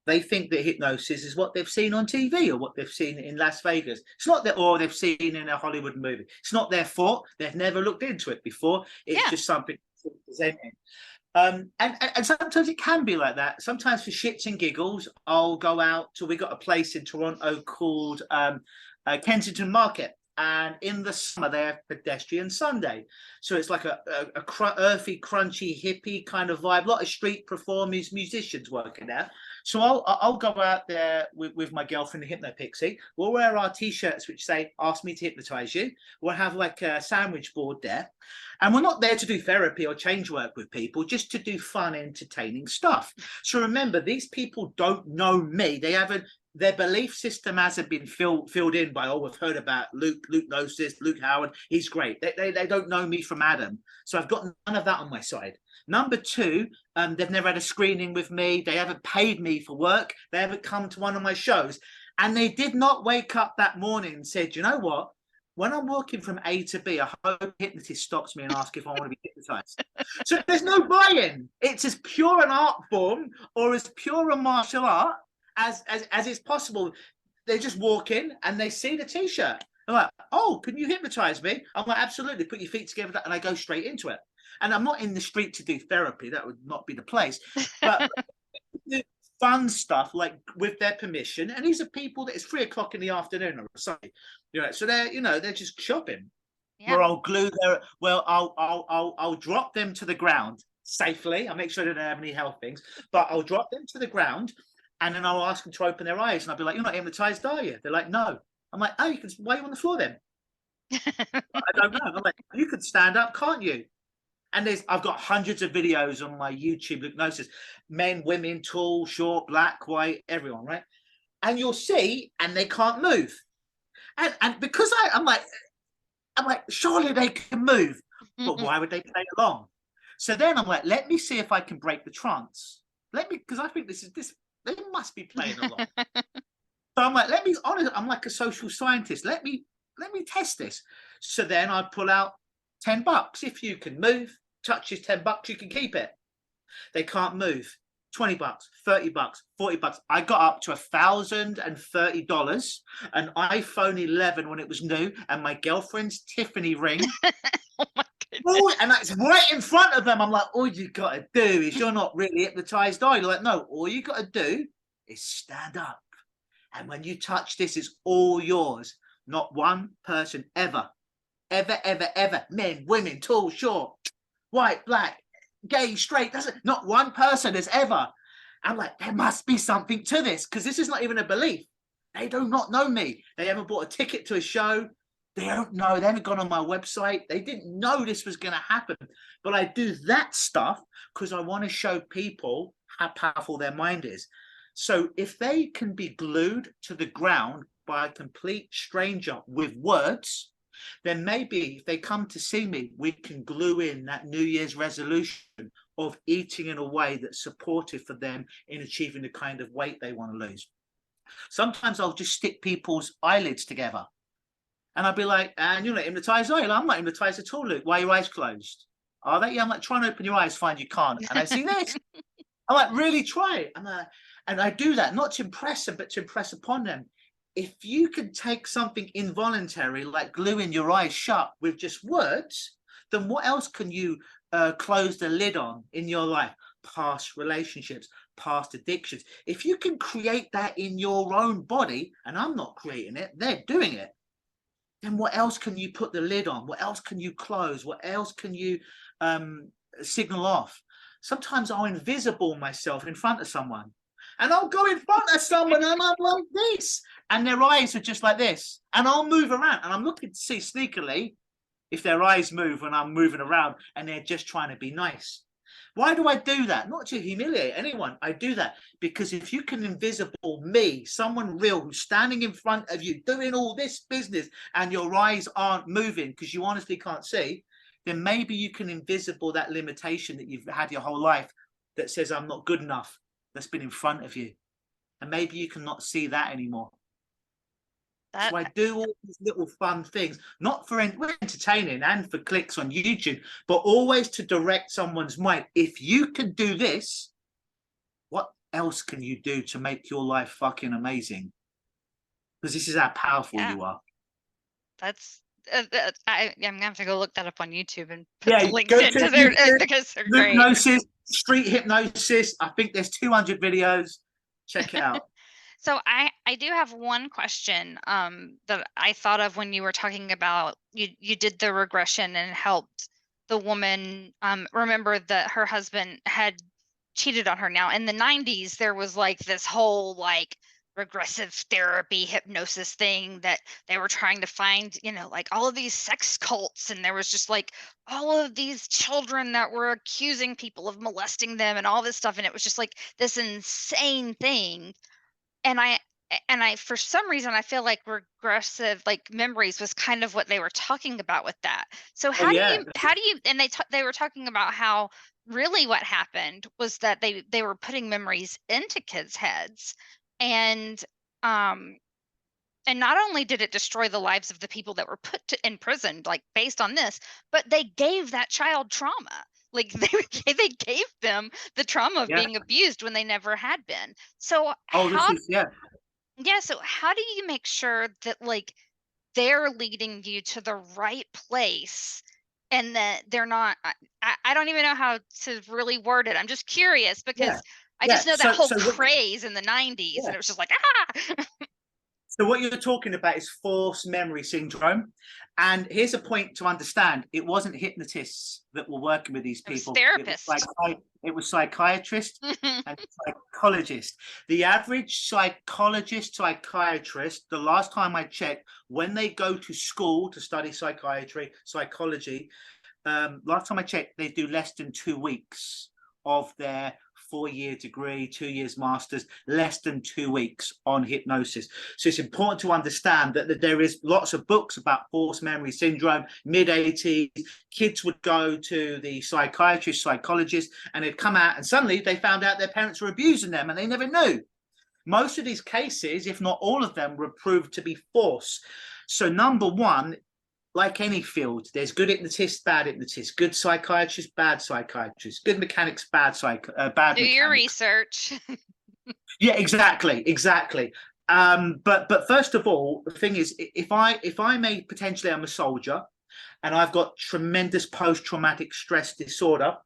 They think that hypnosis is what they've seen on TV or what they've seen in Las Vegas. It's not that, or they've seen in a Hollywood movie. It's not their fault. They've never looked into it before. It's just something presenting. And sometimes it can be like that. Sometimes for shits and giggles, I'll go out to, we got a place in Toronto called Kensington Market. And in the summer, they have Pedestrian Sunday. So it's like a earthy, crunchy, hippie kind of vibe. A lot of street performers, musicians working there. So I'll go out there with my girlfriend, the Hypno Pixie. We'll wear our T-shirts which say, ask me to hypnotize you. We'll have like a sandwich board there. And we're not there to do therapy or change work with people, just to do fun, entertaining stuff. So remember, these people don't know me. They haven't, their belief system hasn't been filled in by, oh, we've heard about Luke Gnosis, Luke Howard. He's great. They don't know me from Adam. So I've got none of that on my side. Number two, they've never had a screening with me. They haven't paid me for work. They haven't come to one of my shows. And they did not wake up that morning and said, you know what? When I'm walking from A to B, I hope a hypnotist stops me and asks if I want to be hypnotized. So there's no buy-in. It's as pure an art form or as pure a martial art as is possible. They just walk in and they see the T-shirt. They're like, oh, can you hypnotize me? I'm like, absolutely. Put your feet together, and I go straight into it. And I'm not in the street to do therapy. That would not be the place. But fun stuff, like with their permission. And these are people that it's 3 o'clock in the afternoon or something. So they're just shopping. Yeah. Where I'll glue their, I'll drop them to the ground safely. I'll make sure they don't have any health things, but I'll drop them to the ground, and then I'll ask them to open their eyes, and I'll be like, "You're not hypnotized, are you?" They're like, "No." I'm like, "Oh, why are you on the floor then?" I don't know. I'm like, "You could stand up, can't you?" And I've got hundreds of videos on my YouTube, Hypnosis, men, women, tall, short, black, white, everyone, right? And you'll see, and they can't move. And because I'm like, surely they can move, but why would they play along? So then I'm like, let me see if I can break the trance. Because I think they must be playing along. So I'm like, I'm like a social scientist. Let me test this. So then I pull out $10. If you can move, touch is $10, you can keep it. They can't move. $20, $30, $40. I got up to $1,030, an iPhone 11 when it was new, and my girlfriend's Tiffany ring. Oh my goodness. Oh, and that's right in front of them. I'm like, all you got to do is, you're not really hypnotized, are you? They're like, no, all you got to do is stand up. And when you touch this, it's all yours. Not one person ever, men, women, tall, short, white, black, gay, straight, not one person has ever. I'm like, there must be something to this, because this is not even a belief. They do not know me. They haven't bought a ticket to a show. They don't know. They haven't gone on my website. They didn't know this was going to happen. But I do that stuff because I want to show people how powerful their mind is. So if they can be glued to the ground by a complete stranger with words, then maybe if they come to see me, we can glue in that New Year's resolution of eating in a way that's supportive for them in achieving the kind of weight they want to lose. Sometimes I'll just stick people's eyelids together and I'll be like, and you're not hypnotized, are you? I'm not hypnotized at all, Luke. Why are your eyes closed? Are they? Yeah, I'm like, try and open your eyes, find you can't. And I see this. I'm like, really try it. And I do that, not to impress them, but to impress upon them. If you can take something involuntary, like gluing your eyes shut with just words, then what else can you close the lid on in your life? Past relationships, past addictions. If you can create that in your own body, and I'm not creating it, they're doing it, then what else can you put the lid on? What else can you close? What else can you signal off? Sometimes I'll invisible myself in front of someone, and I'll go in front of someone and I'm like this, and their eyes are just like this, and I'll move around and I'm looking to see sneakily if their eyes move when I'm moving around and they're just trying to be nice. Why do I do that? Not to humiliate anyone. I do that because if you can invisible me, someone real who's standing in front of you doing all this business and your eyes aren't moving because you honestly can't see, then maybe you can invisible that limitation that you've had your whole life that says I'm not good enough, that's been in front of you. And maybe you cannot see that anymore. So I do all these little fun things, not for entertaining and for clicks on YouTube, but always to direct someone's mind. If you can do this, what else can you do to make your life fucking amazing? Because this is how powerful you are. That's I'm gonna have to go look that up on YouTube and put the links go into there because they're great. Hypnosis, street hypnosis. I think there's 200 videos. Check it out. So I do have one question that I thought of when you were talking about you did the regression and helped the woman remember that her husband had cheated on her. Now in the 90s there was like this whole like regressive therapy hypnosis thing that they were trying to find, like all of these sex cults, and there was just like all of these children that were accusing people of molesting them and all this stuff, and it was just like this insane thing. And I for some reason I feel like regressive like memories was kind of what they were talking about with that. So how do you and they were talking about how really what happened was that they were putting memories into kids' heads, and not only did it destroy the lives of the people that were put in prison like based on this, but they gave that child trauma. Like they gave them the trauma of being abused when they never had been. So so how do you make sure that like they're leading you to the right place and that they're not? I don't even know how to really word it. I'm just curious because I just know that whole craze in the 90s and it was just like So what you're talking about is false memory syndrome. And here's a point to understand. It wasn't hypnotists that were working with these people. It was therapists. It was psychiatrists and psychologists. The average psychologist, psychiatrist, the last time I checked, when they go to school to study psychiatry, psychology, last time I checked, they do less than 2 weeks of their 4-year degree, 2 years masters, less than 2 weeks on hypnosis. So it's important to understand that there is lots of books about false memory syndrome. Mid-80s, kids would go to the psychiatrist, psychologist, and they'd come out and suddenly they found out their parents were abusing them and they never knew. Most of these cases, if not all of them, were proved to be false. So number one, like any field, there's good hypnotists, bad hypnotists, good psychiatrists, bad psychiatrists, good mechanics, bad Do your research. Yeah, exactly. But first of all, the thing is, if I may potentially, I'm a soldier, and I've got tremendous post-traumatic stress disorder,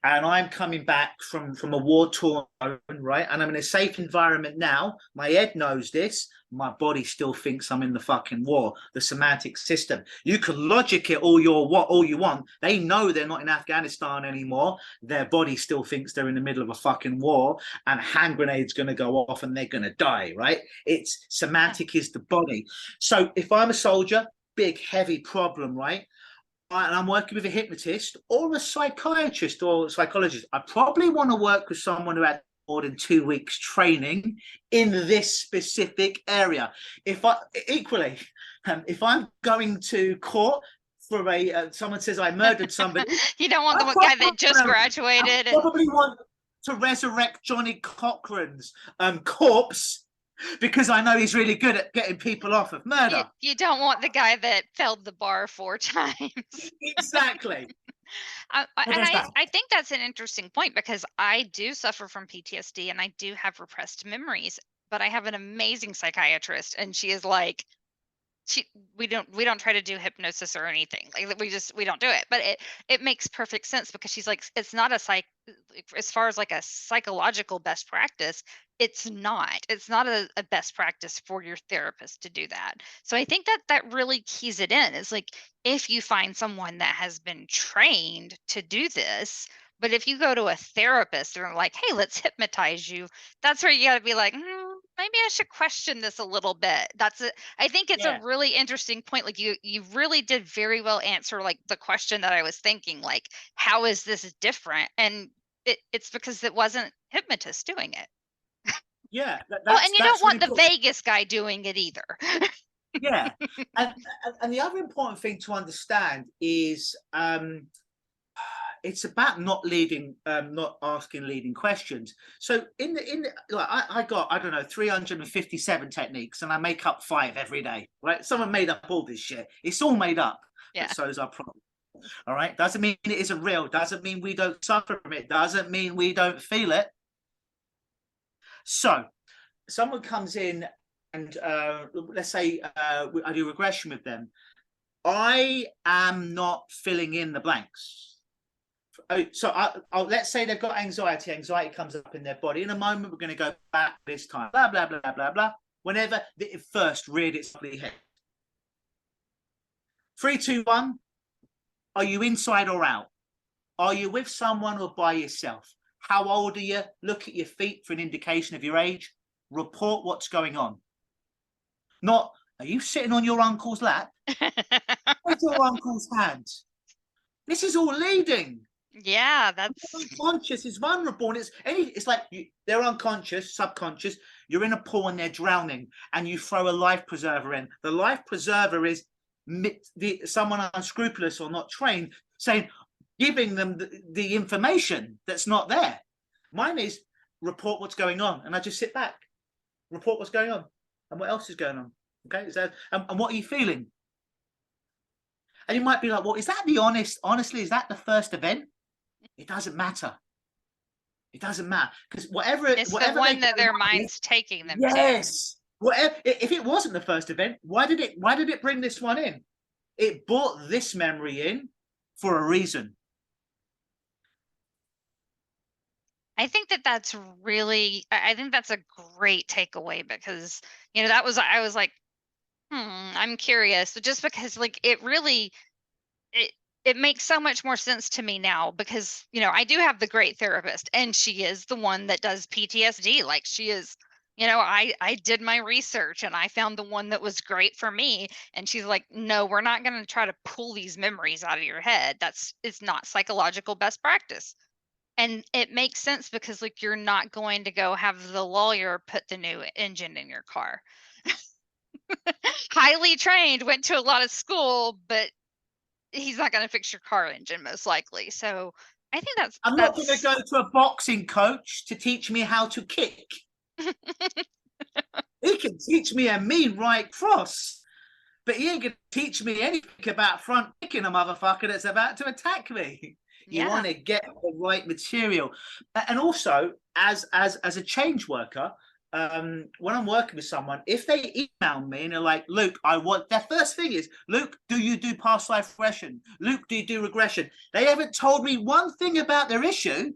and I'm coming back from a war-torn zone, right? And I'm in a safe environment now. My head knows this. My body still thinks I'm in the fucking war. The somatic system. You can logic it all you want. They know they're not in Afghanistan anymore. Their body still thinks they're in the middle of a fucking war, and a hand grenade's going to go off and they're going to die, right? It's somatic is the body. So if I'm a soldier, big, heavy problem, right? And I'm working with a hypnotist or a psychiatrist or a psychologist, I probably want to work with someone who had more than 2 weeks training in this specific area. If I'm going to court for someone says I murdered somebody, you don't want the guy that just graduated. I probably want to resurrect Johnny Cochran's corpse, because I know he's really good at getting people off of murder. You don't want the guy that failed the bar 4 times. Exactly. I think that's an interesting point, because I do suffer from PTSD and I do have repressed memories, but I have an amazing psychiatrist, and she is like, we don't try to do hypnosis or anything. Like, we don't do it, but it makes perfect sense, because she's like, it's not as far as like a psychological best practice, it's not a best practice for your therapist to do that. So I think that really keys it in. It's like, if you find someone that has been trained to do this, but if you go to a therapist and they're like, hey, let's hypnotize you, that's where you got to be like, maybe I should question this a little bit. I think it's a really interesting point. Like, you really did very well answer like the question that I was thinking, like, how is this different? And it's because it wasn't hypnotist doing it. Yeah. And you don't want really the Vegas guy doing it either. Yeah. And the other important thing to understand is it's about not asking leading questions. So I got, I don't know, 357 techniques, and I make up 5 every day, right? Someone made up all this shit. It's all made up. Yeah. But so is our problem. All right. Doesn't mean it isn't real. Doesn't mean we don't suffer from it. Doesn't mean we don't feel it. So someone comes in and let's say I do regression with them. I am not filling in the blanks. So let's say they've got anxiety. Anxiety comes up in their body. In a moment, we're going to go back this time. Blah, blah, blah, blah, blah. Whenever it first reared its ugly head. 3, 2, 1. Are you inside or out? Are you with someone or by yourself? How old are you? Look at your feet for an indication of your age. Report what's going on. Not, are you sitting on your uncle's lap? With your uncle's hand? This is all leading. Yeah, that's unconscious is vulnerable, and it's like they're unconscious, subconscious. You're in a pool and they're drowning, and you throw a life preserver in. The life preserver is someone unscrupulous or not trained saying, giving them the information that's not there. Mine is report what's going on, and I just sit back, report what's going on, and what else is going on. Okay, and what are you feeling? And you might be like, well, is that the honestly, is that the first event? It doesn't matter. It doesn't matter, because whatever the one that their mind's taking them. Yes. Whatever. If it wasn't the first event, why did it bring this one in? It brought this memory in for a reason. I think that's a great takeaway, because I was like, I'm curious, but just because like it makes so much more sense to me now, because I do have the great therapist, and she is the one that does PTSD. Like, she is, I did my research and I found the one that was great for me, and she's like, no, we're not going to try to pull these memories out of your head. It's not psychological best practice. And it makes sense, because like, you're not going to go have the lawyer put the new engine in your car. Highly trained, went to a lot of school, but he's not going to fix your car engine, most likely. So I think I'm not going to go to a boxing coach to teach me how to kick. He can teach me a mean right cross, but he ain't going to teach me anything about front kicking a motherfucker that's about to attack me. You want to get the right material. And also, as a change worker, when I'm working with someone, if they email me and they're like, Luke, their first thing is, Luke, do you do past life regression? Luke, do you do regression? They haven't told me one thing about their issue,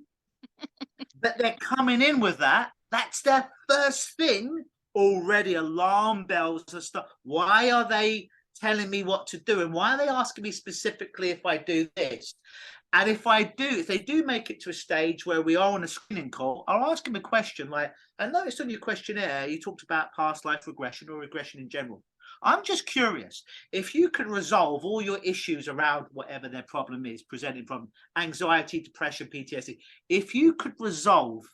but they're coming in with that. That's their first thing. Already alarm bells and stuff. Why are they telling me what to do? And why are they asking me specifically if I do this? And if they do make it to a stage where we are on a screening call, I'll ask them a question like, I noticed on your questionnaire, you talked about past life regression or regression in general. I'm just curious, if you could resolve all your issues around whatever their problem is, presenting problem, anxiety, depression, PTSD, if you could resolve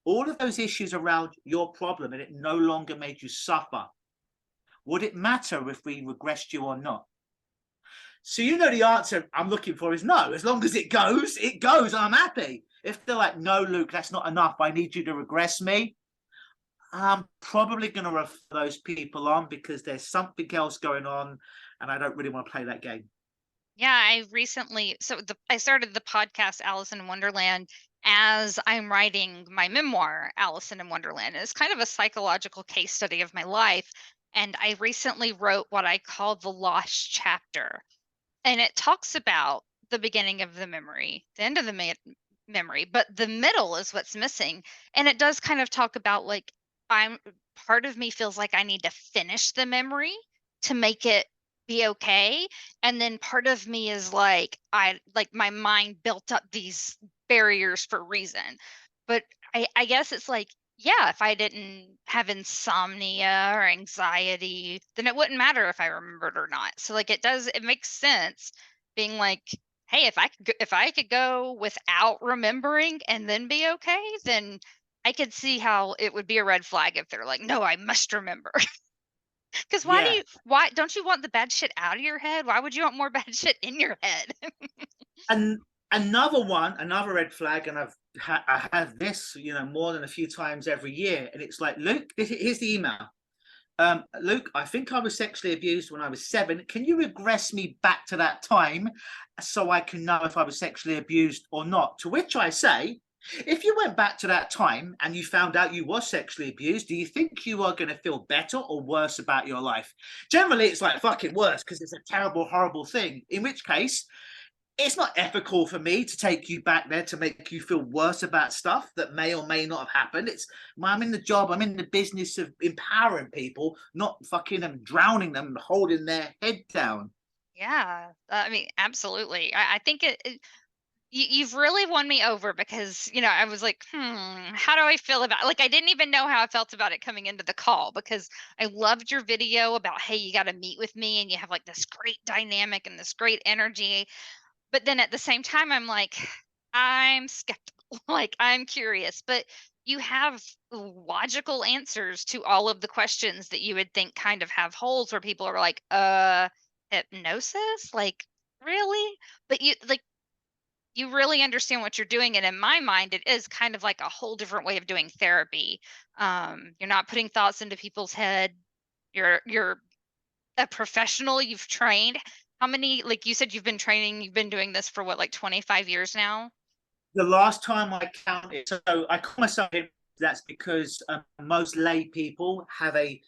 all of those issues around your problem and it no longer made you suffer, would it matter if we regressed you or not? So the answer I'm looking for is no. As long as it goes, I'm happy. If they're like, no, Luke, that's not enough, I need you to regress me, I'm probably going to refer those people on because there's something else going on and I don't really want to play that game. Yeah, I started the podcast Allison in Wonderland as I'm writing my memoir, Allison in Wonderland. It's kind of a psychological case study of my life. And I recently wrote what I call the lost chapter. And it talks about the beginning of the memory, the end of the memory, but the middle is what's missing. And it does kind of talk about like, part of me feels like I need to finish the memory to make it be okay. And then part of me is like, my mind built up these barriers for a reason. But I guess it's like, yeah, if I didn't have insomnia or anxiety, then it wouldn't matter if I remembered or not. So like it makes sense being like, hey, if I could go without remembering and then be okay, then I could see how it would be a red flag if they're like, no, I must remember. Because why don't you want the bad shit out of your head? Why would you want more bad shit in your head? And another red flag, and I have this, more than a few times every year, and it's like, Luke, here's the email. Luke, I think I was sexually abused when I was 7. Can you regress me back to that time so I can know if I was sexually abused or not? To which I say, if you went back to that time and you found out you were sexually abused, do you think you are going to feel better or worse about your life? Generally, it's like fucking worse because it's a terrible, horrible thing. In which case, it's not ethical for me to take you back there to make you feel worse about stuff that may or may not have happened. I'm in the business of empowering people, not fucking drowning them, holding their head down. Yeah, I mean, absolutely. I think you've really won me over because, I was like, how do I feel about it? Like, I didn't even know how I felt about it coming into the call because I loved your video about, hey, you got to meet with me and you have like this great dynamic and this great energy. But then at the same time, I'm like, I'm skeptical, like I'm curious, but you have logical answers to all of the questions that you would think kind of have holes where people are like, hypnosis? Like, really? But you really understand what you're doing. And in my mind, it is kind of like a whole different way of doing therapy. You're not putting thoughts into people's head. You're a professional, you've trained. How many, like you said, you've been doing this for what, like 25 years now? The last time I counted, so I call myself, that's because most lay people have a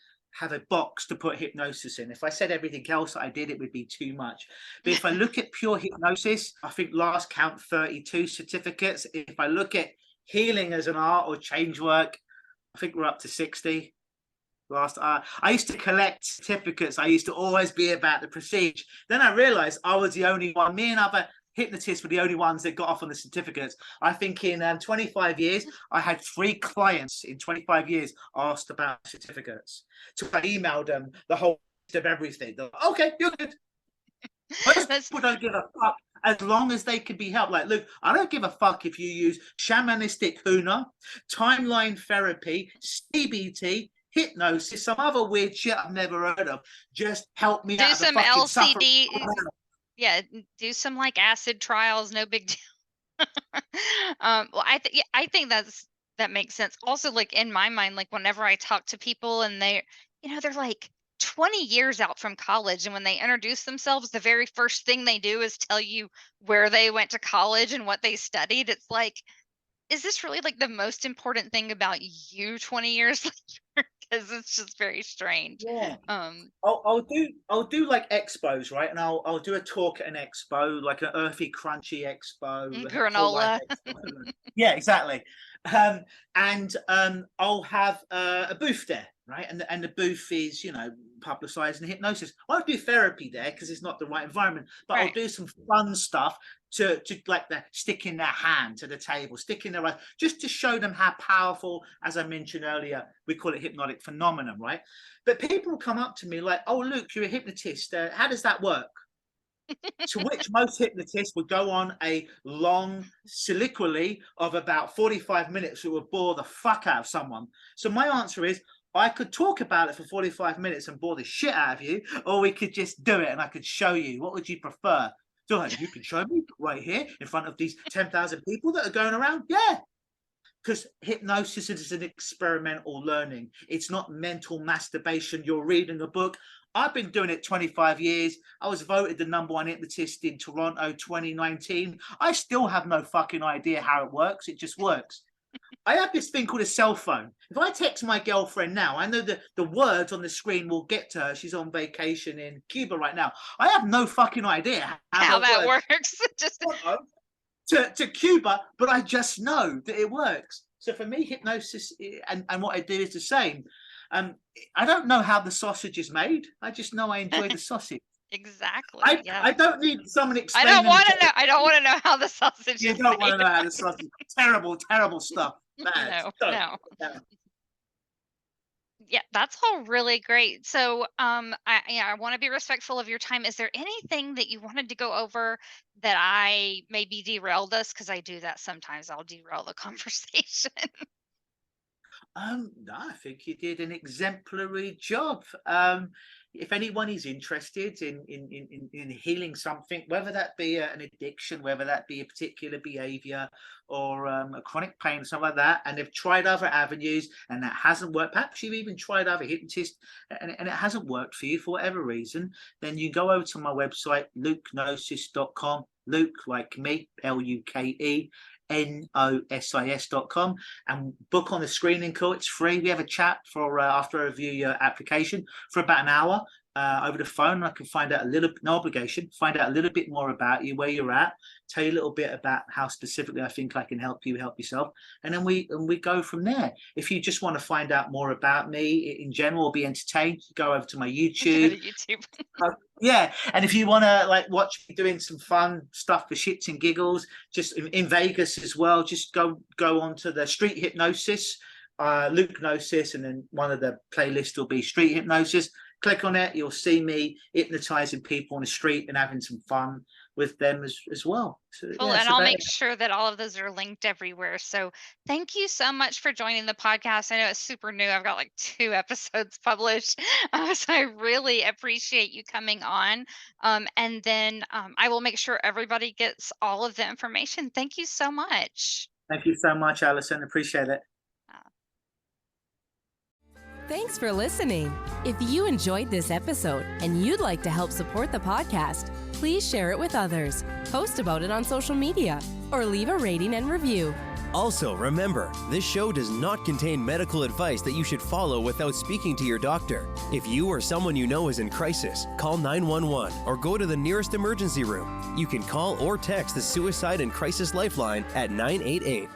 box to put hypnosis in. If I said everything else that I did, it would be too much. But if I look at pure hypnosis, I think last count 32 certificates. If I look at healing as an art or change work, I think we're up to 60. I used to collect certificates. I used to always be about the prestige. Then I realized I was the only one. Me and other hypnotists were the only ones that got off on the certificates. I think in 25 years, I had 3 clients in 25 years asked about certificates. So I emailed them the whole list of everything. They're like, okay, you're good. Most people don't give a fuck as long as they can be helped. Like, look, I don't give a fuck if you use shamanistic huna, timeline therapy, CBT, hypnosis, some other weird shit I've never heard of. Just help me out. Do some LCD. Yeah, do some like acid trials. No big deal. Well, I think that makes sense. Also, like in my mind, like whenever I talk to people and they're like 20 years out from college, and when they introduce themselves, the very first thing they do is tell you where they went to college and what they studied. It's like, is this really like the most important thing about you 20 years later? Because it's just very strange. Yeah. Um, I'll do like expos, right? And I'll do a talk at an expo, like an earthy, crunchy expo. a whole granola. life expo. Yeah, exactly. I'll have a booth there, right? And the booth is, publicizing hypnosis. I won't do therapy there because it's not the right environment, but I'll Right. do some fun stuff to like sticking their hand to the table, sticking their right, just to show them how powerful, as I mentioned earlier, we call it hypnotic phenomenon, right? But people will come up to me like, "Oh, Luke, you're a hypnotist. How does that work?" To which most hypnotists would go on a long soliloquy of about 45 minutes that would bore the fuck out of someone. So my answer is, I could talk about it for 45 minutes and bore the shit out of you, or we could just do it and I could show you. What would you prefer? So you can show me right here in front of these 10,000 people that are going around? Yeah. Because hypnosis is an experimental learning. It's not mental masturbation. You're reading a book. I've been doing it 25 years. I was voted the #1 hypnotist in Toronto 2019. I still have no fucking idea how it works. It just works. I have this thing called a cell phone. If I text my girlfriend now, I know that the words on the screen will get to her. She's on vacation in Cuba right now. I have no fucking idea How that works. Just to Cuba, but I just know that it works. So for me, hypnosis and what I do is the same. I don't know how the sausage is made. I just know I enjoy the sausage. exactly. I don't need someone I explaining. don't want to know. I don't want to know how the sausage You is don't want made. to know how the sausage. Terrible stuff. Bad. No. No. Yeah, that's all really great. So, I want to be respectful of your time. Is there anything that you wanted to go over that I maybe derailed us? Because I do that sometimes. I'll derail the conversation. No, I think you did an exemplary job. If anyone is interested in healing something, whether that be an addiction, whether that be a particular behaviour or a chronic pain or something like that, and they've tried other avenues and that hasn't worked, perhaps you've even tried other hypnotists and it hasn't worked for you for whatever reason, then you go over to my website, lukenosis.com, Luke like me, Luke nosis.com, and book on the screening call. It's free. We have a chat for after I review your application for about an hour over the phone. I can find out no obligation, find out a little bit more about you, where you're at, tell you a little bit about how specifically I think I can help you help yourself, and then we go from there. If you just want to find out more about me in general or be entertained, go over to my YouTube. Yeah, and if you want to watch me doing some fun stuff for shits and giggles, just in Vegas as well, just go on to the Street Hypnosis, Luke Gnosis, and then one of the playlists will be Street Hypnosis. Click on it, you'll see me hypnotizing people on the street and having some fun with them as well. So, Cool, and I'll make sure that all of those are linked everywhere. So thank you so much for joining the podcast. I know it's super new. I've got 2 episodes published. So I really appreciate you coming on. And then I will make sure everybody gets all of the information. Thank you so much. Thank you so much, Allison. Appreciate it. Thanks for listening. If you enjoyed this episode and you'd like to help support the podcast, please share it with others, post about it on social media, or leave a rating and review. Also, remember, this show does not contain medical advice that you should follow without speaking to your doctor. If you or someone you know is in crisis, call 911 or go to the nearest emergency room. You can call or text the Suicide and Crisis Lifeline at 988.